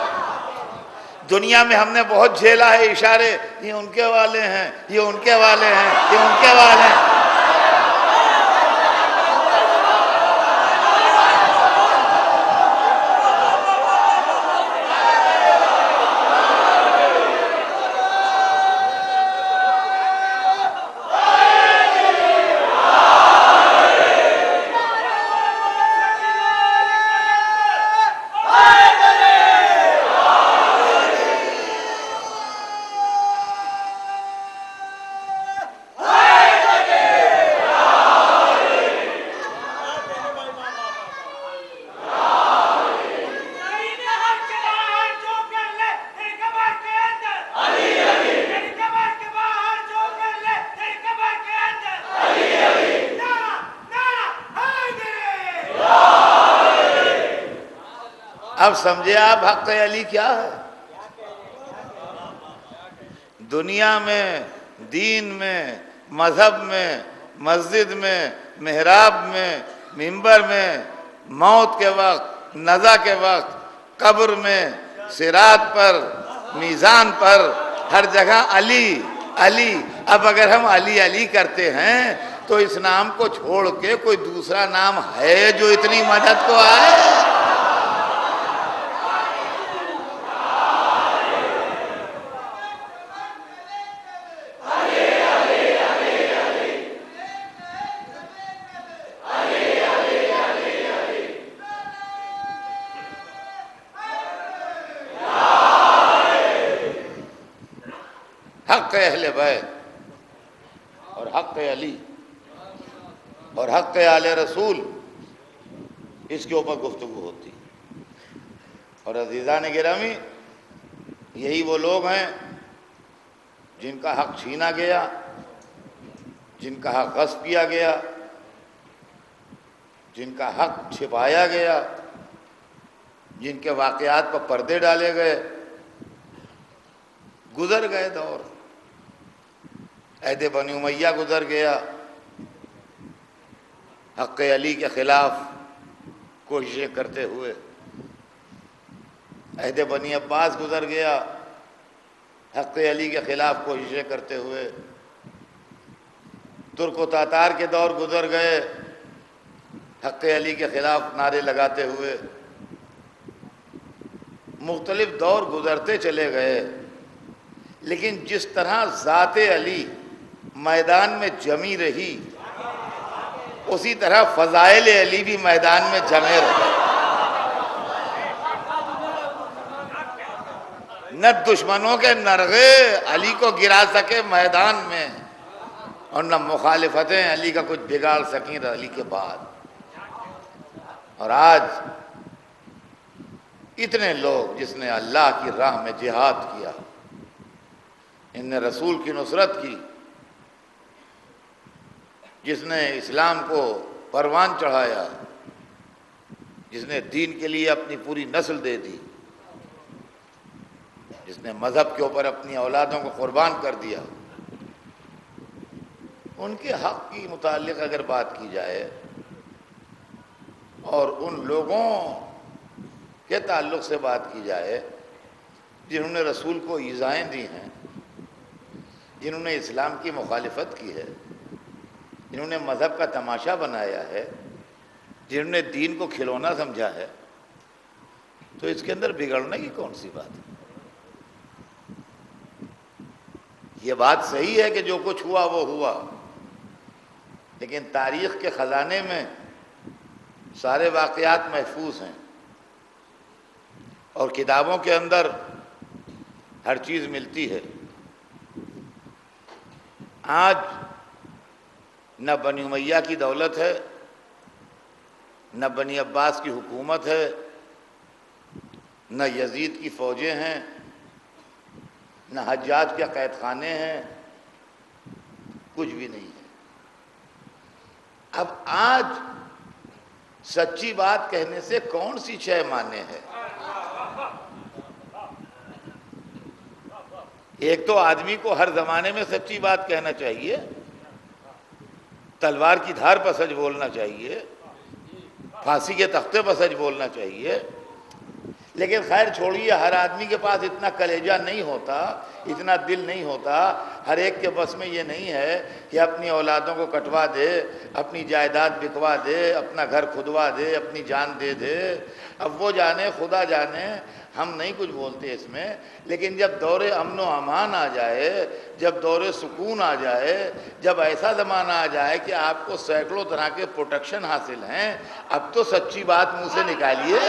دنیا میں ہم نے بہت جھیلا ہے اشارے، یہ ان کے والے ہیں، یہ ان کے والے ہیں، یہ ان کے والے ہیں، اب سمجھے آپ حق علی کیا ہے؟ دنیا میں، دین میں، مذہب میں، مسجد میں، محراب میں، منبر میں، موت کے وقت، نزا کے وقت، قبر میں، صراط پر، میزان پر، ہر جگہ علی علی۔ اب اگر ہم علی علی کرتے ہیں تو اس نام کو چھوڑ کے کوئی دوسرا نام ہے جو اتنی مدد کو آئے؟ حق اہل بیت اور حق علی اور حق آل رسول، اس کے اوپر گفتگو ہوتی۔ اور عزیزان گرامی، یہی وہ لوگ ہیں جن کا حق چھینا گیا، جن کا حق غصب کیا گیا، جن کا حق چھپایا گیا، جن کے واقعات پر پردے ڈالے گئے، گزر گئے دور۔ عہد بنی امیہ گزر گیا، حق علی کے خلاف کوششیں کرتے ہوئے، عہد بنی عباس گزر گیا، حق علی کے خلاف کوششیں کرتے ہوئے، ترک و تاتار کے دور گزر گئے، حق علی کے خلاف نعرے لگاتے ہوئے، مختلف دور گزرتے چلے گئے، لیکن جس طرح ذات علی میدان میں جمی رہی، اسی طرح فضائل علی بھی میدان میں جمے رہے۔ نہ دشمنوں کے نرغے علی کو گرا سکے میدان میں، اور نہ مخالفتیں علی کا کچھ بگاڑ سکیں علی کے بعد۔ اور آج اتنے لوگ جس نے اللہ کی راہ میں جہاد کیا، ان نے رسول کی نصرت کی، جس نے اسلام کو پروان چڑھایا، جس نے دین کے لیے اپنی پوری نسل دے دی، جس نے مذہب کے اوپر اپنی اولادوں کو قربان کر دیا، ان کے حق کی متعلق اگر بات کی جائے اور ان لوگوں کے تعلق سے بات کی جائے جنہوں نے رسول کو ایذائیں دی ہیں، جنہوں نے اسلام کی مخالفت کی ہے، جنہوں نے مذہب کا تماشا بنایا ہے، جنہوں نے دین کو کھلونا سمجھا ہے، تو اس کے اندر بگڑنے کی کون سی بات ہے؟ یہ بات صحیح ہے کہ جو کچھ ہوا وہ ہوا، لیکن تاریخ کے خزانے میں سارے واقعات محفوظ ہیں اور کتابوں کے اندر ہر چیز ملتی ہے۔ آج نہ بنی امیہ کی دولت ہے، نہ بنی عباس کی حکومت ہے، نہ یزید کی فوجیں ہیں، نہ حجاج کے قید خانے ہیں، کچھ بھی نہیں ہے۔ اب آج سچی بات کہنے سے کون سی شے مانے ہے؟ ایک تو آدمی کو ہر زمانے میں سچی بات کہنا چاہیے، تلوار کی دھار پر سچ بولنا چاہیے، پھانسی کے تختے پر سچ بولنا چاہیے، لیکن خیر چھوڑیے، ہر آدمی کے پاس اتنا کلیجہ نہیں ہوتا، اتنا دل نہیں ہوتا، ہر ایک کے بس میں یہ نہیں ہے کہ اپنی اولادوں کو کٹوا دے، اپنی جائیداد بکوا دے، اپنا گھر کھدوا دے، اپنی جان دے دے۔ اب وہ جانے، خدا جانے، ہم نہیں کچھ بولتے اس میں، لیکن جب دور امن و امان آ جائے، جب دور سکون آ جائے، جب ایسا زمانہ آ جائے کہ آپ کو سینکڑوں طرح کے پروٹیکشن حاصل ہیں، اب تو سچی بات منہ سے نکالیے۔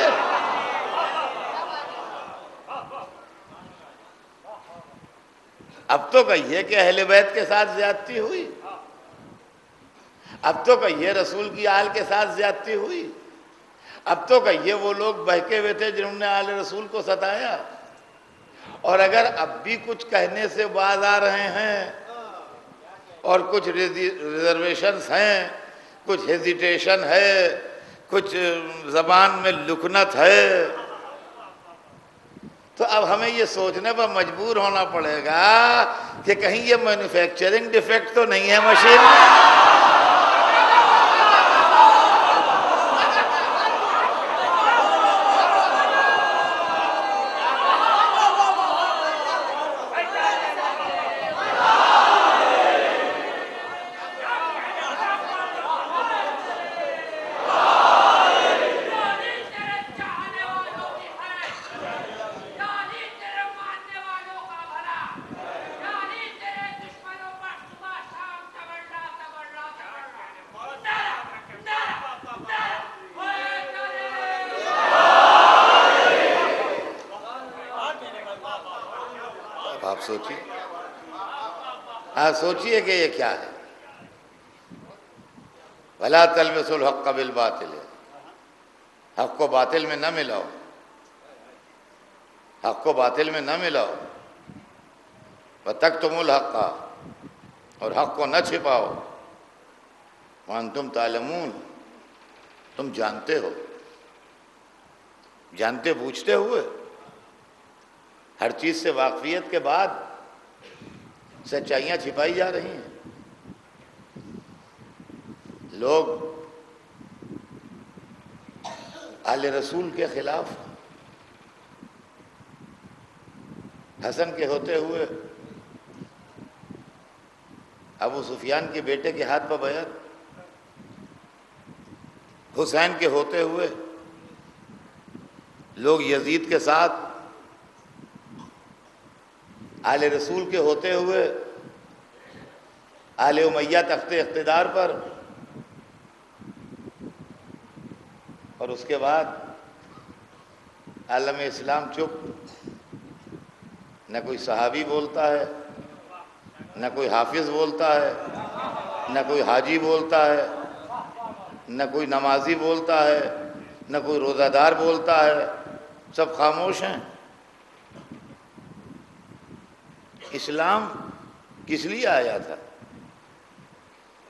اب تو کہیے کہ اہل بیت کے ساتھ زیادتی ہوئی، اب تو کہیے رسول کی آل کے ساتھ زیادتی ہوئی، اب تو کہیے وہ لوگ بہکے ہوئے تھے جنہوں نے آل رسول کو ستایا۔ اور اگر اب بھی کچھ کہنے سے باز آ رہے ہیں اور کچھ ریزرویشنز ہیں، کچھ ہیزیٹیشن ہے، کچھ زبان میں لکنت ہے، تو اب ہمیں یہ سوچنے پر مجبور ہونا پڑے گا کہ کہیں یہ مینوفیکچرنگ ڈیفیکٹ تو نہیں ہے مشین میں۔ آپ سوچیے، سوچیے کہ یہ کیا ہے۔ وَلَا تَلْبِسُوا الْحَقَّ بِالْبَاطِلِ، حق کو باطل میں نہ ملاؤ، حق کو باطل میں نہ ملاؤ۔ وَتَكْتُمُوا الْحَقَّ، اور حق کو نہ چھپاؤ۔ وَأَنْتُمْ تَعْلَمُونَ، تم جانتے ہو، جانتے بوجھتے ہوئے، ہر چیز سے واقفیت کے بعد سچائیاں چھپائی جا رہی ہیں۔ لوگ آل رسول کے خلاف، حسن کے ہوتے ہوئے ابو سفیان کے بیٹے کے ہاتھ پر بیعت، حسین کے ہوتے ہوئے لوگ یزید کے ساتھ، آل رسول کے ہوتے ہوئے آل امیہ تخت اقتدار پر، اور اس کے بعد عالم اسلام چپ، نہ کوئی صحابی بولتا ہے، نہ کوئی حافظ بولتا ہے، نہ کوئی حاجی بولتا ہے، نہ کوئی نمازی بولتا ہے، نہ کوئی روزہ دار بولتا ہے، سب خاموش ہیں۔ اسلام کس لیے آیا تھا؟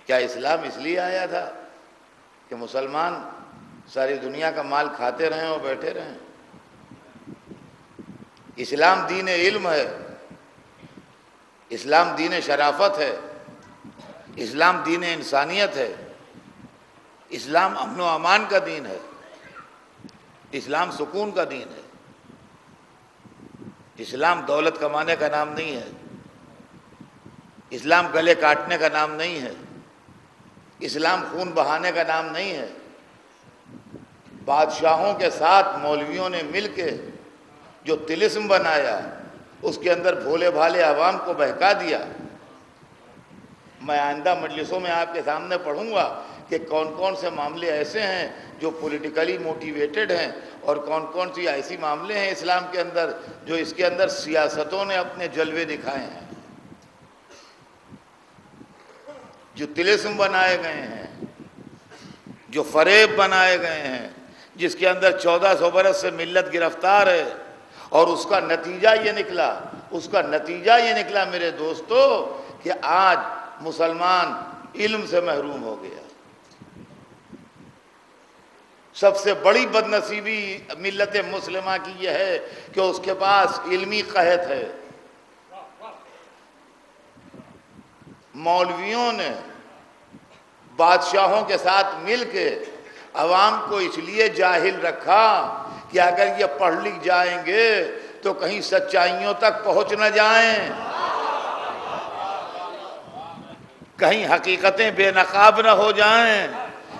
کیا اسلام اس لیے آیا تھا کہ مسلمان ساری دنیا کا مال کھاتے رہیں اور بیٹھے رہیں؟ اسلام دین علم ہے، اسلام دین شرافت ہے، اسلام دین انسانیت ہے، اسلام امن و امان کا دین ہے، اسلام سکون کا دین ہے، اسلام دولت کمانے کا نام نہیں ہے، اسلام گلے کاٹنے کا نام نہیں ہے، اسلام خون بہانے کا نام نہیں ہے۔ بادشاہوں کے ساتھ مولویوں نے مل کے جو طلسم بنایا، اس کے اندر بھولے بھالے عوام کو بہکا دیا۔ میں آئندہ مجلسوں میں آپ کے سامنے پڑھوں گا کہ کون کون سے معاملے ایسے ہیں جو پولیٹیکلی موٹیویٹڈ ہیں، اور کون کون سی ایسی معاملے ہیں اسلام کے اندر جو اس کے اندر سیاستوں نے اپنے جلوے دکھائے ہیں، جو طلسم بنائے گئے ہیں، جو فریب بنائے گئے ہیں، جس کے اندر 1400 برس سے ملت گرفتار ہے، اور اس کا نتیجہ یہ نکلا میرے دوستو کہ آج مسلمان علم سے محروم ہو گیا۔ سب سے بڑی بدنصیبی ملت مسلمہ کی یہ ہے کہ اس کے پاس علمی قحط ہے۔ مولویوں نے بادشاہوں کے ساتھ مل کے عوام کو اس لیے جاہل رکھا کہ اگر یہ پڑھ لکھ جائیں گے تو کہیں سچائیوں تک پہنچ نہ جائیں، کہیں حقیقتیں بے نقاب نہ ہو جائیں،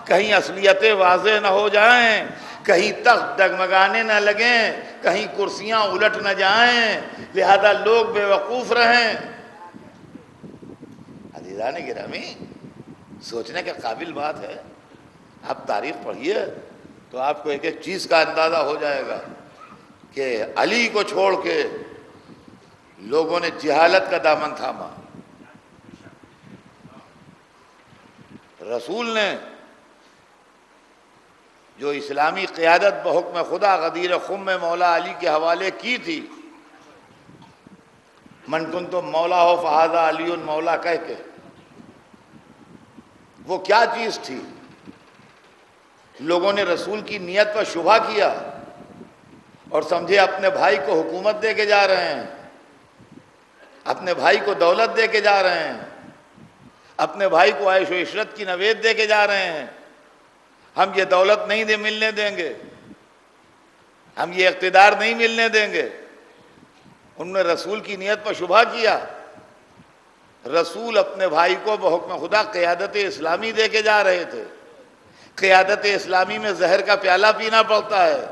کہیں اصلیتیں واضح نہ ہو جائیں، کہیں تخت ڈگمگانے نہ لگیں، کہیں کرسیاں الٹ نہ جائیں، لہذا لوگ بے وقوف رہیں۔ عزیزان گرامی، سوچنے کے قابل بات ہے۔ آپ تاریخ پڑھیے تو آپ کو ایک ایک چیز کا اندازہ ہو جائے گا کہ علی کو چھوڑ کے لوگوں نے جہالت کا دامن تھاما۔ رسول نے جو اسلامی قیادت بحکم خدا غدیر خم میں مولا علی کے حوالے کی تھی، من کنتم تو مولا ہو فہذا علی مولا کہہ کے، وہ کیا چیز تھی؟ لوگوں نے رسول کی نیت پر شبہ کیا اور سمجھے اپنے بھائی کو حکومت دے کے جا رہے ہیں، اپنے بھائی کو دولت دے کے جا رہے ہیں، اپنے بھائی کو عیش و عشرت کی نوید دے کے جا رہے ہیں، ہم یہ دولت نہیں ملنے دیں گے، ہم یہ اقتدار نہیں ملنے دیں گے۔ انہوں نے رسول کی نیت پر شبہ کیا۔ رسول اپنے بھائی کو بحکم خدا قیادت اسلامی دے کے جا رہے تھے۔ قیادت اسلامی میں زہر کا پیالہ پینا پڑتا ہے،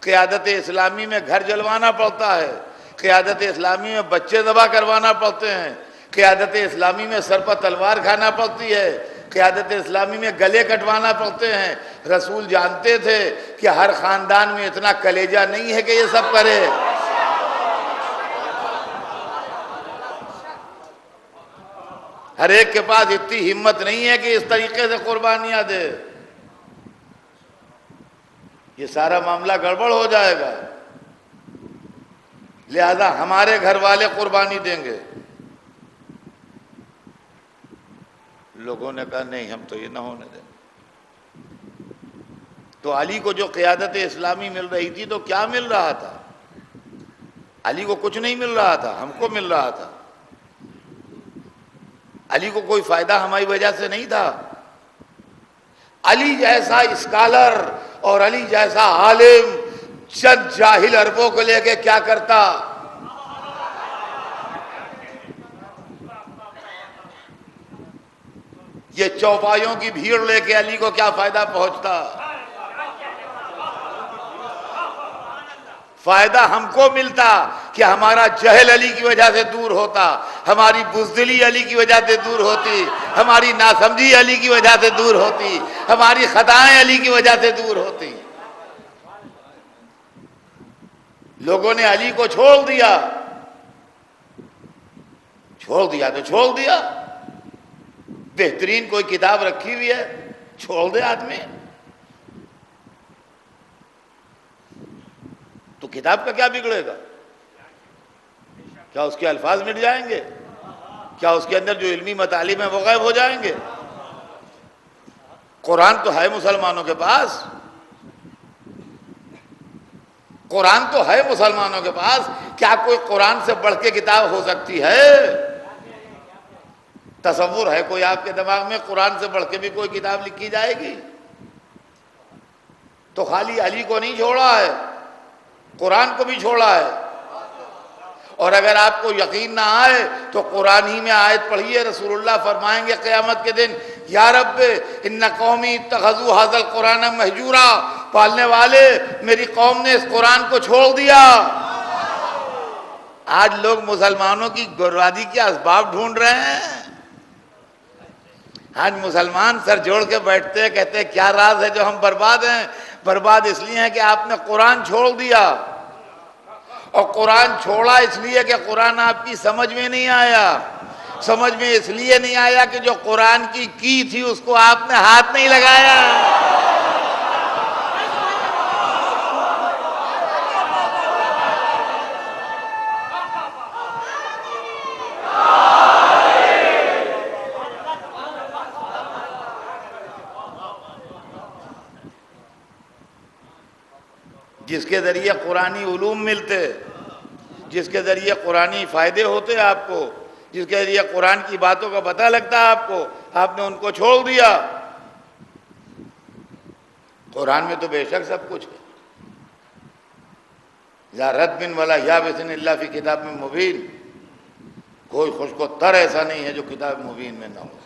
قیادت اسلامی میں گھر جلوانا پڑتا ہے، قیادت اسلامی میں بچے ذبح کروانا پڑتے ہیں، قیادت اسلامی میں سر پر تلوار کھانا پڑتی ہے، قیادت اسلامی میں گلے کٹوانا پڑتے ہیں۔ رسول جانتے تھے کہ ہر خاندان میں اتنا کلیجہ نہیں ہے کہ یہ سب کرے۔ ہر ایک کے پاس اتنی ہمت نہیں ہے کہ اس طریقے سے قربانیاں دے۔ یہ سارا معاملہ گڑبڑ ہو جائے گا، لہذا ہمارے گھر والے قربانی دیں گے۔ لوگوں نے کہا نہیں، ہم تو یہ نہ ہونے دیں۔ تو علی کو جو قیادت اسلامی مل رہی تھی تو کیا مل رہا تھا؟ علی کو کچھ نہیں مل رہا تھا، ہم کو مل رہا تھا۔ علی کو کوئی فائدہ ہماری وجہ سے نہیں تھا۔ علی جیسا اسکالر اور علی جیسا عالم چند جاہل عربوں کو لے کے کیا کرتا؟ یہ چوپایوں کی بھیڑ لے کے علی کو کیا فائدہ پہنچتا؟ فائدہ ہم کو ملتا کہ ہمارا جہل علی کی وجہ سے دور ہوتا، ہماری بزدلی علی کی وجہ سے دور ہوتی، ہماری ناسمجھی علی کی وجہ سے دور ہوتی، ہماری خطائیں علی کی وجہ سے دور ہوتی۔ لوگوں نے علی کو چھوڑ دیا تو چھوڑ دیا۔ بہترین کوئی کتاب رکھی ہوئی ہے، چھوڑ دے آدمی۔ تو کتاب کا کیا بگڑے گا؟ کیا اس کے الفاظ مٹ جائیں گے؟ کیا اس کے اندر جو علمی مطالب ہیں وہ غائب ہو جائیں گے؟ قرآن تو ہے مسلمانوں کے پاس۔ قرآن تو ہے مسلمانوں کے پاس، کیا کوئی قرآن سے بڑھ کے کتاب ہو سکتی ہے؟ تصور ہے کوئی آپ کے دماغ میں قرآن سے بڑھ کے بھی کوئی کتاب لکھی جائے گی؟ تو خالی علی کو نہیں چھوڑا ہے، قرآن کو بھی چھوڑا ہے۔ اور اگر آپ کو یقین نہ آئے تو قرآن ہی میں آیت پڑھیے، رسول اللہ فرمائیں گے قیامت کے دن، یا رب ان قومی اتخذوا ھذا القرآن مہجورا، پالنے والے میری قوم نے اس قرآن کو چھوڑ دیا۔ آج لوگ مسلمانوں کی بربادی کے اسباب ڈھونڈ رہے ہیں۔ آج مسلمان سر جوڑ کے بیٹھتے ہیں، کہتے ہیں کیا راز ہے جو ہم برباد ہیں؟ برباد اس لیے ہیں کہ آپ نے قرآن چھوڑ دیا، اور قرآن چھوڑا اس لیے کہ قرآن آپ کی سمجھ میں نہیں آیا۔ سمجھ میں اس لیے نہیں آیا کہ جو قرآن کی تھی اس کو آپ نے ہاتھ نہیں لگایا۔ جس کے ذریعے قرآنی علوم ملتے، جس کے ذریعے قرآنی فائدے ہوتے آپ کو، جس کے ذریعے قرآن کی باتوں کا پتہ لگتا آپ کو، آپ نے ان کو چھوڑ دیا۔ قرآن میں تو بے شک سب کچھ ہے، لا ردم ولا یابس الا فی کتاب مبین، کوئی خشک و تر ایسا نہیں ہے جو کتاب مبین میں نہ ہو،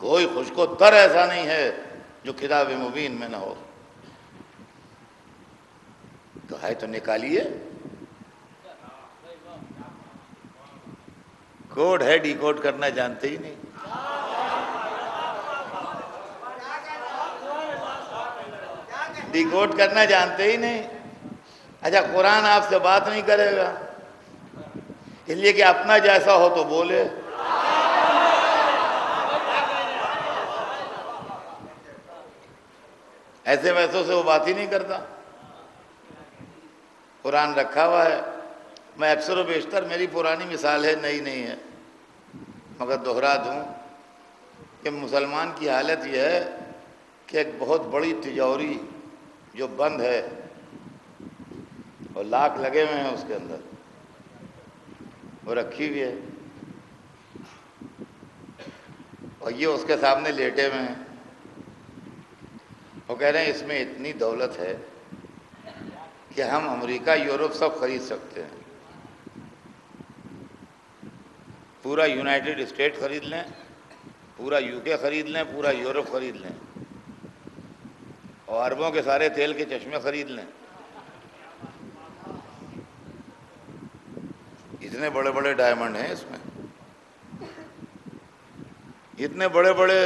کوئی خشک و تر ایسا نہیں ہے جو کتاب مبین میں نہ ہو۔ تو ہے تو نکالیے، کوڈ ہے، ڈی کوڈ کرنا جانتے ہی نہیں۔ ڈی کوڈ کرنا جانتے ہی نہیں۔ اچھا قرآن آپ سے بات نہیں کرے گا اس لیے کہ اپنا جیسا ہو تو بولے، ایسے ویسوں سے وہ بات ہی نہیں کرتا۔ قرآن رکھا ہوا ہے، میں اکثر و بیشتر، میری پرانی مثال ہے، نئی نہیں ہے، مگر دوہرا دوں کہ مسلمان کی حالت یہ ہے کہ ایک بہت بڑی تجوری جو بند ہے اور لاک لگے ہوئے ہیں اس کے اندر، وہ رکھی ہوئی ہے، اور یہ اس کے سامنے لیٹے ہوئے ہیں، وہ کہہ رہے ہیں اس میں اتنی دولت ہے کہ ہم امریکہ یورپ سب خرید سکتے ہیں، پورا یونائٹڈ اسٹیٹ خرید لیں، پورا یو کے خرید لیں، پورا یورپ خرید لیں، اور عربوں کے سارے تیل کے چشمے خرید لیں۔ اتنے بڑے بڑے ڈائمنڈ ہیں اس میں، اتنے بڑے بڑے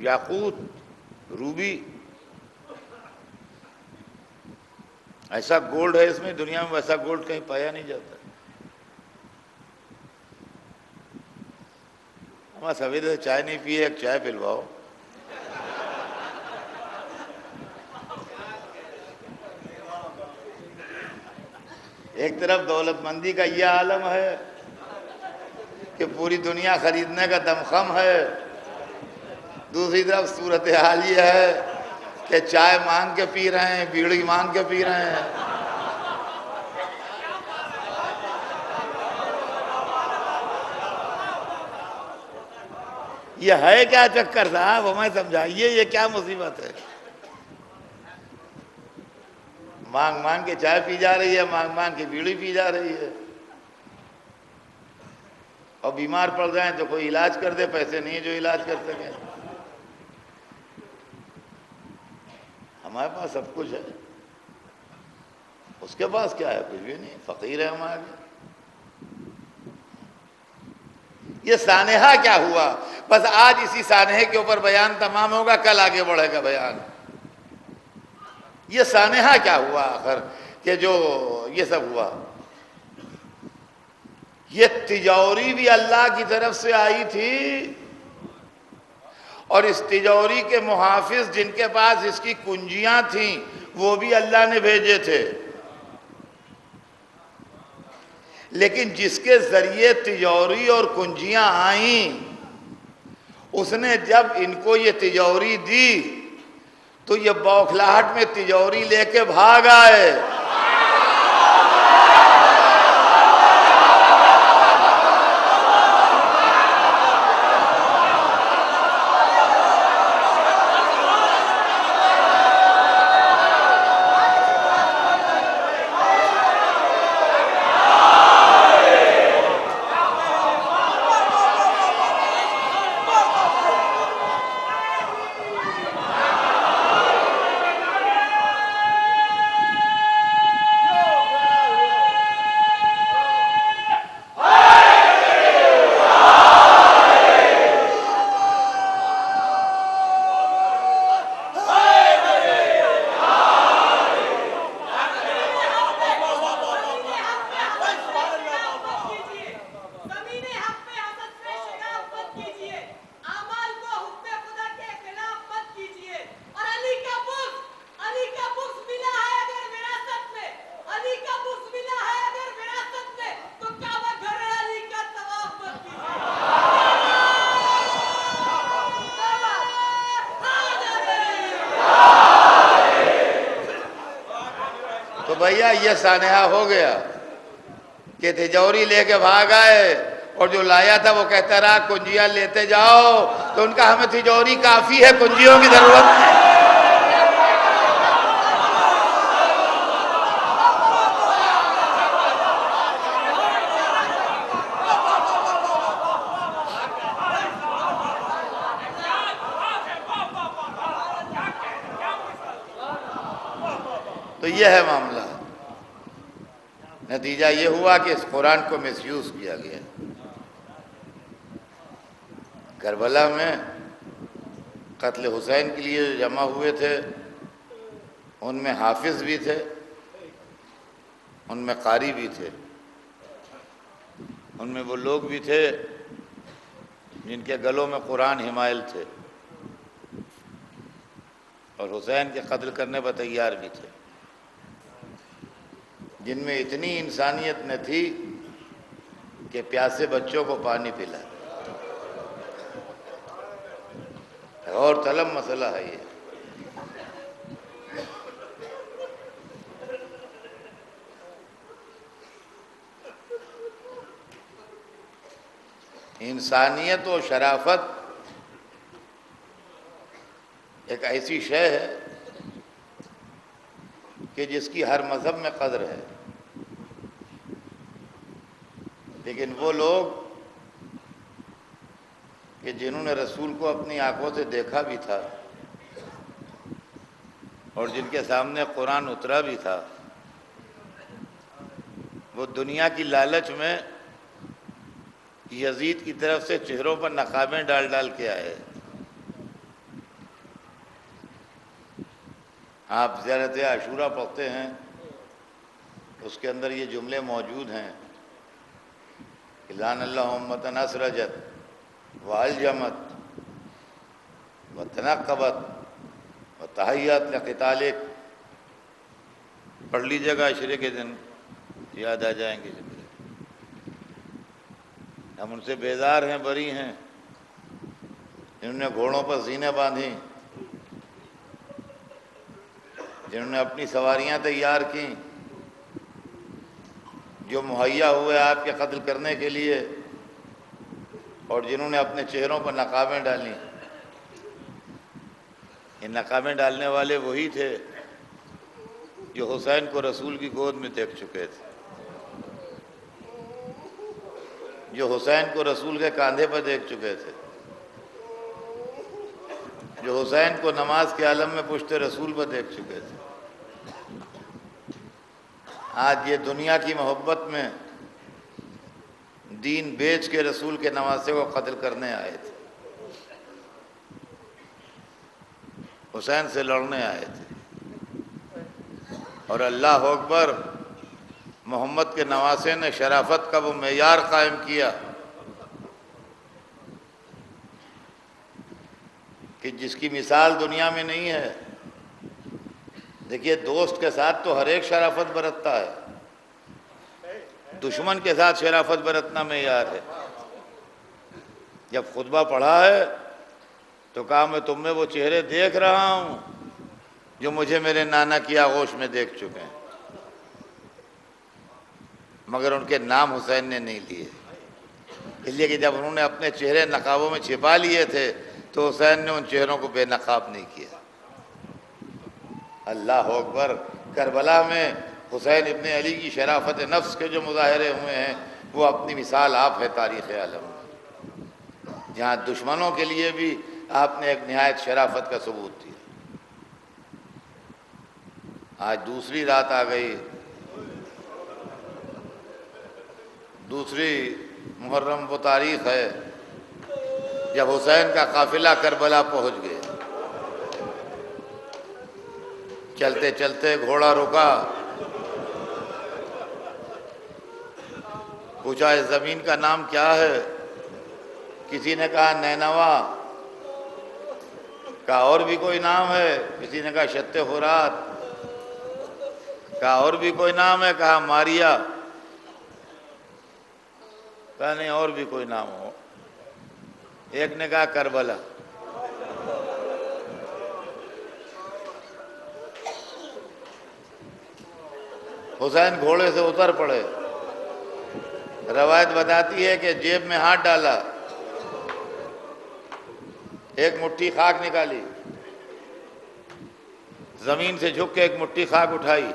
یاقوت، روبی، ایسا گولڈ ہے اس میں، دنیا میں ویسا گولڈ کہیں پایا نہیں جاتا۔ ہمارا سویرے سے چائے نہیں پیے، ایک چائے پلواؤ۔ ایک طرف دولت مندی کا یہ عالم ہے کہ پوری دنیا خریدنے کا دمخم ہے، دوسری طرف صورتحال یہ ہے کہ چائے مانگ کے پی رہے ہیں، بیڑی مانگ کے پی رہے ہیں۔ یہ ہے کیا چکر صاحب، ہمیں سمجھائیے یہ کیا مصیبت ہے؟ مانگ مانگ کے چائے پی جا رہی ہے، مانگ مانگ کے بیڑی پی جا رہی ہے، اور بیمار پڑ جائیں تو کوئی علاج کر دے، پیسے نہیں جو علاج کر سکے۔ ہمارے پاس سب کچھ ہے، اس کے پاس کیا ہے؟ کچھ بھی نہیں، فقیر ہے ہمارے لیے۔ یہ سانحہ کیا ہوا؟ بس آج اسی سانحے کے اوپر بیان تمام ہوگا، کل آگے بڑھے گا بیان۔ یہ سانحہ کیا ہوا آخر کہ جو یہ سب ہوا؟ یہ تجوری بھی اللہ کی طرف سے آئی تھی، اور اس تجوری کے محافظ جن کے پاس اس کی کنجیاں تھیں وہ بھی اللہ نے بھیجے تھے، لیکن جس کے ذریعے تجوری اور کنجیاں آئیں، اس نے جب ان کو یہ تجوری دی تو یہ بوکھلاہٹ میں تجوری لے کے بھاگ آئے۔ تو بھیا یہ سانحہ ہو گیا کہ تجوری لے کے بھاگ آئے، اور جو لایا تھا وہ کہتا رہا کنجیاں لیتے جاؤ، تو ان کا ہمیں تجوری کافی ہے، کنجیوں کی ضرورت نہیں۔ تو یہ ہے معاملہ۔ نتیجہ یہ ہوا کہ اس قرآن کو مس یوز کیا گیا۔ کربلا میں قتل حسین کے لیے جو جمع ہوئے تھے، ان میں حافظ بھی تھے، ان میں قاری بھی تھے، ان میں وہ لوگ بھی تھے جن کے گلوں میں قرآن حمائل تھے، اور حسین کے قتل کرنے پر تیار بھی تھے، جن میں اتنی انسانیت نہ تھی کہ پیاسے بچوں کو پانی پلا۔ اور طلب مسئلہ ہے یہ۔ انسانیت و شرافت ایک ایسی شے ہے کہ جس کی ہر مذہب میں قدر ہے، لیکن وہ لوگ کہ جنہوں نے رسول کو اپنی آنکھوں سے دیکھا بھی تھا اور جن کے سامنے قرآن اترا بھی تھا، وہ دنیا کی لالچ میں یزید کی طرف سے چہروں پر نقابیں ڈال ڈال کے آئے۔ آپ زیارت عاشورہ پڑھتے ہیں، اس کے اندر یہ جملے موجود ہیں کہ لعن اللہ امۃ اسرجت والجمت وتنقبت وتحیت لقتالک۔ پڑھ لیجیے گا، عشرے کے دن یاد آ جائیں گے۔ ہم ان سے بیزار ہیں، بری ہیں، جنہوں نے گھوڑوں پر زینے باندھی، جنہوں نے اپنی سواریاں تیار کیں، جو مہیا ہوئے آپ کے قتل کرنے کے لیے، اور جنہوں نے اپنے چہروں پر نقابیں ڈالیں۔ یہ نقابیں ڈالنے والے وہی تھے جو حسین کو رسول کی گود میں دیکھ چکے تھے، جو حسین کو رسول کے کاندھے پر دیکھ چکے تھے، جو حسین کو نماز کے عالم میں پشت رسول پر دیکھ چکے تھے۔ آج یہ دنیا کی محبت میں دین بیچ کے رسول کے نواسے کو قتل کرنے آئے تھے، حسین سے لڑنے آئے تھے۔ اور اللہ اکبر، محمد کے نواسے نے شرافت کا وہ معیار قائم کیا کہ جس کی مثال دنیا میں نہیں ہے۔ دیکھیے، دوست کے ساتھ تو ہر ایک شرافت برتتا ہے، دشمن کے ساتھ شرافت برتنا معیار ہے۔ جب خطبہ پڑھا ہے تو کہا میں تم میں وہ چہرے دیکھ رہا ہوں جو مجھے میرے نانا کی آغوش میں دیکھ چکے ہیں، مگر ان کے نام حسین نے نہیں لیے، اس لیے کہ جب انہوں نے اپنے چہرے نقابوں میں چھپا لیے تھے تو حسین نے ان چہروں کو بے نقاب نہیں کیا۔ اللہ اکبر۔ کربلا میں حسین ابن علی کی شرافت نفس کے جو مظاہرے ہوئے ہیں وہ اپنی مثال آپ ہے تاریخ عالم میں، جہاں دشمنوں کے لیے بھی آپ نے ایک نہایت شرافت کا ثبوت دیا۔ آج دوسری رات آ گئی، دوسری محرم وہ تاریخ ہے جب حسین کا قافلہ کربلا پہنچ گیا۔ چلتے چلتے گھوڑا رکا، پوچھا اس زمین کا نام کیا ہے؟ کسی نے کہا نینوا، کہا اور بھی کوئی نام ہے؟ کسی نے کہا شت فرات، کہا اور بھی کوئی نام ہے؟ کہا ماریا، کہا نہیں اور بھی کوئی نام ہو۔ ایک نے کہا کربلا۔ حسین گھوڑے سے اتر پڑے، روایت بتاتی ہے کہ جیب میں ہاتھ ڈالا، ایک مٹھی خاک نکالی، زمین سے جھک کے ایک مٹھی خاک اٹھائی،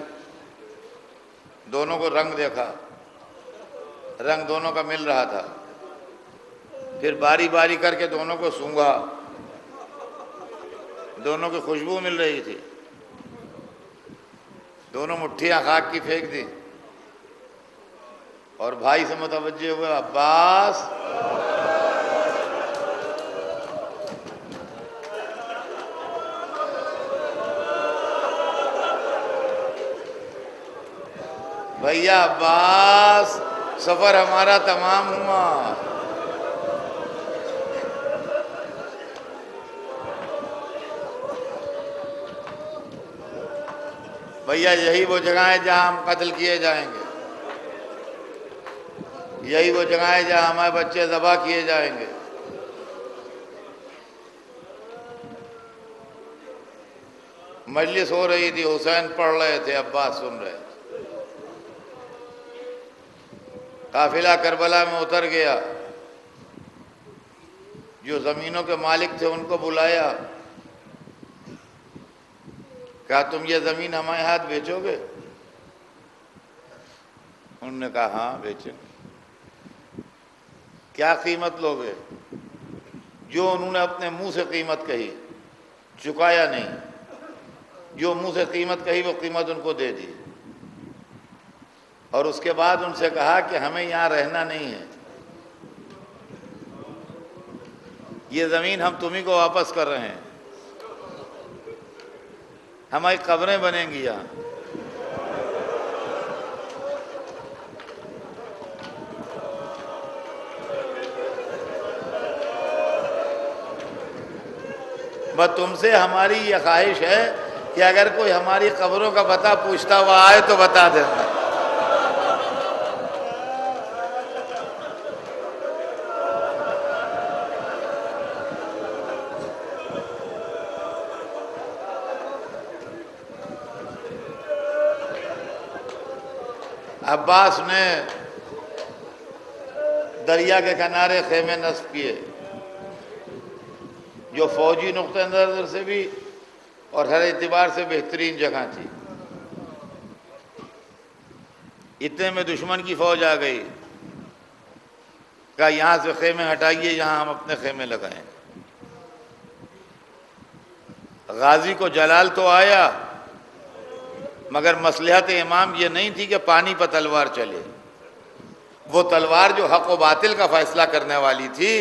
دونوں کو رنگ دیکھا، رنگ دونوں کا مل رہا تھا، پھر باری باری کر کے دونوں کو سونگھا، دونوں کی خوشبو مل رہی تھی، دونوں مٹھیاں خاک کی پھینک دی اور بھائی سے متوجہ ہوئے، عباس بھیا عباس، سفر ہمارا تمام ہوا۔ بھیا یہی وہ جگہ ہے جہاں ہم قتل کیے جائیں گے، یہی وہ جگہ ہے جہاں ہمارے بچے ذبح کیے جائیں گے۔ مجلس ہو رہی تھی، حسین پڑھ رہے تھے، عباس سن رہے تھے۔ قافلہ کربلا میں اتر گیا، جو زمینوں کے مالک تھے ان کو بلایا، کہا تم یہ زمین ہمارے ہاتھ بیچو گے؟ انہوں نے کہا ہاں بیچیں۔ کیا قیمت لوگے؟ جو انہوں نے اپنے منہ سے قیمت کہی، چکایا نہیں، جو منہ سے قیمت کہی وہ قیمت ان کو دے دی، اور اس کے بعد ان سے کہا کہ ہمیں یہاں رہنا نہیں ہے، یہ زمین ہم تمہیں کو واپس کر رہے ہیں، ہماری قبریں بنیں گی یہاں۔ بس تم سے ہماری یہ خواہش ہے کہ اگر کوئی ہماری قبروں کا پتہ پوچھتا ہوا آئے تو بتا دینا۔ عباس نے دریا کے کنارے خیمے نصب کیے، جو فوجی نقطہ نظر سے بھی اور ہر اعتبار سے بہترین جگہ تھی۔ اتنے میں دشمن کی فوج آ گئی، کہا یہاں سے خیمے ہٹائیے، یہاں ہم اپنے خیمے لگائیں۔ غازی کو جلال تو آیا، مگر مصلحت امام یہ نہیں تھی کہ پانی پر تلوار چلے، وہ تلوار جو حق و باطل کا فیصلہ کرنے والی تھی،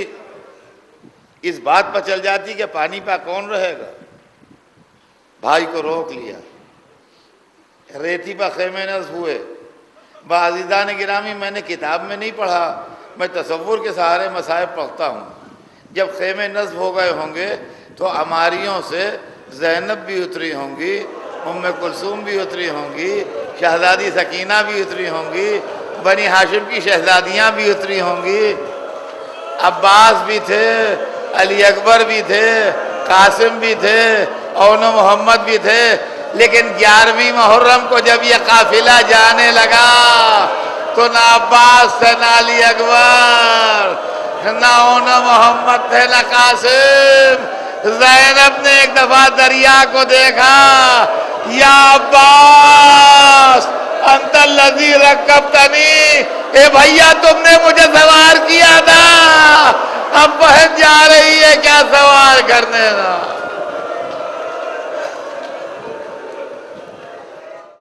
اس بات پر چل جاتی کہ پانی پہ کون رہے گا۔ بھائی کو روک لیا، ریتی پر خیمے نصب ہوئے۔ عزیزان گرامی، میں نے کتاب میں نہیں پڑھا، میں تصور کے سہارے مصائب پڑھتا ہوں۔ جب خیمے نصب ہو گئے ہوں گے تو عماریوں سے زینب بھی اتری ہوں گی، ام کلثوم بھی اتری ہوں گی، شہزادی سکینہ بھی اتری ہوں گی، بنی ہاشم کی شہزادیاں بھی اتری ہوں گی، عباس بھی تھے، علی اکبر بھی تھے، قاسم بھی تھے، اون محمد بھی تھے، لیکن 11ویں محرم کو جب یہ قافلہ جانے لگا تو نہ عباس تھے نہ علی اکبر، نہ محمد تھے نہ قاسم۔ زینب نے ایک دفعہ دریا کو دیکھا، یا عباس انت الذی رکبتنی، اے بھیا تم نے مجھے سوار کیا تھا، اب بہن جا رہی ہے کیا سوار کرنے کا۔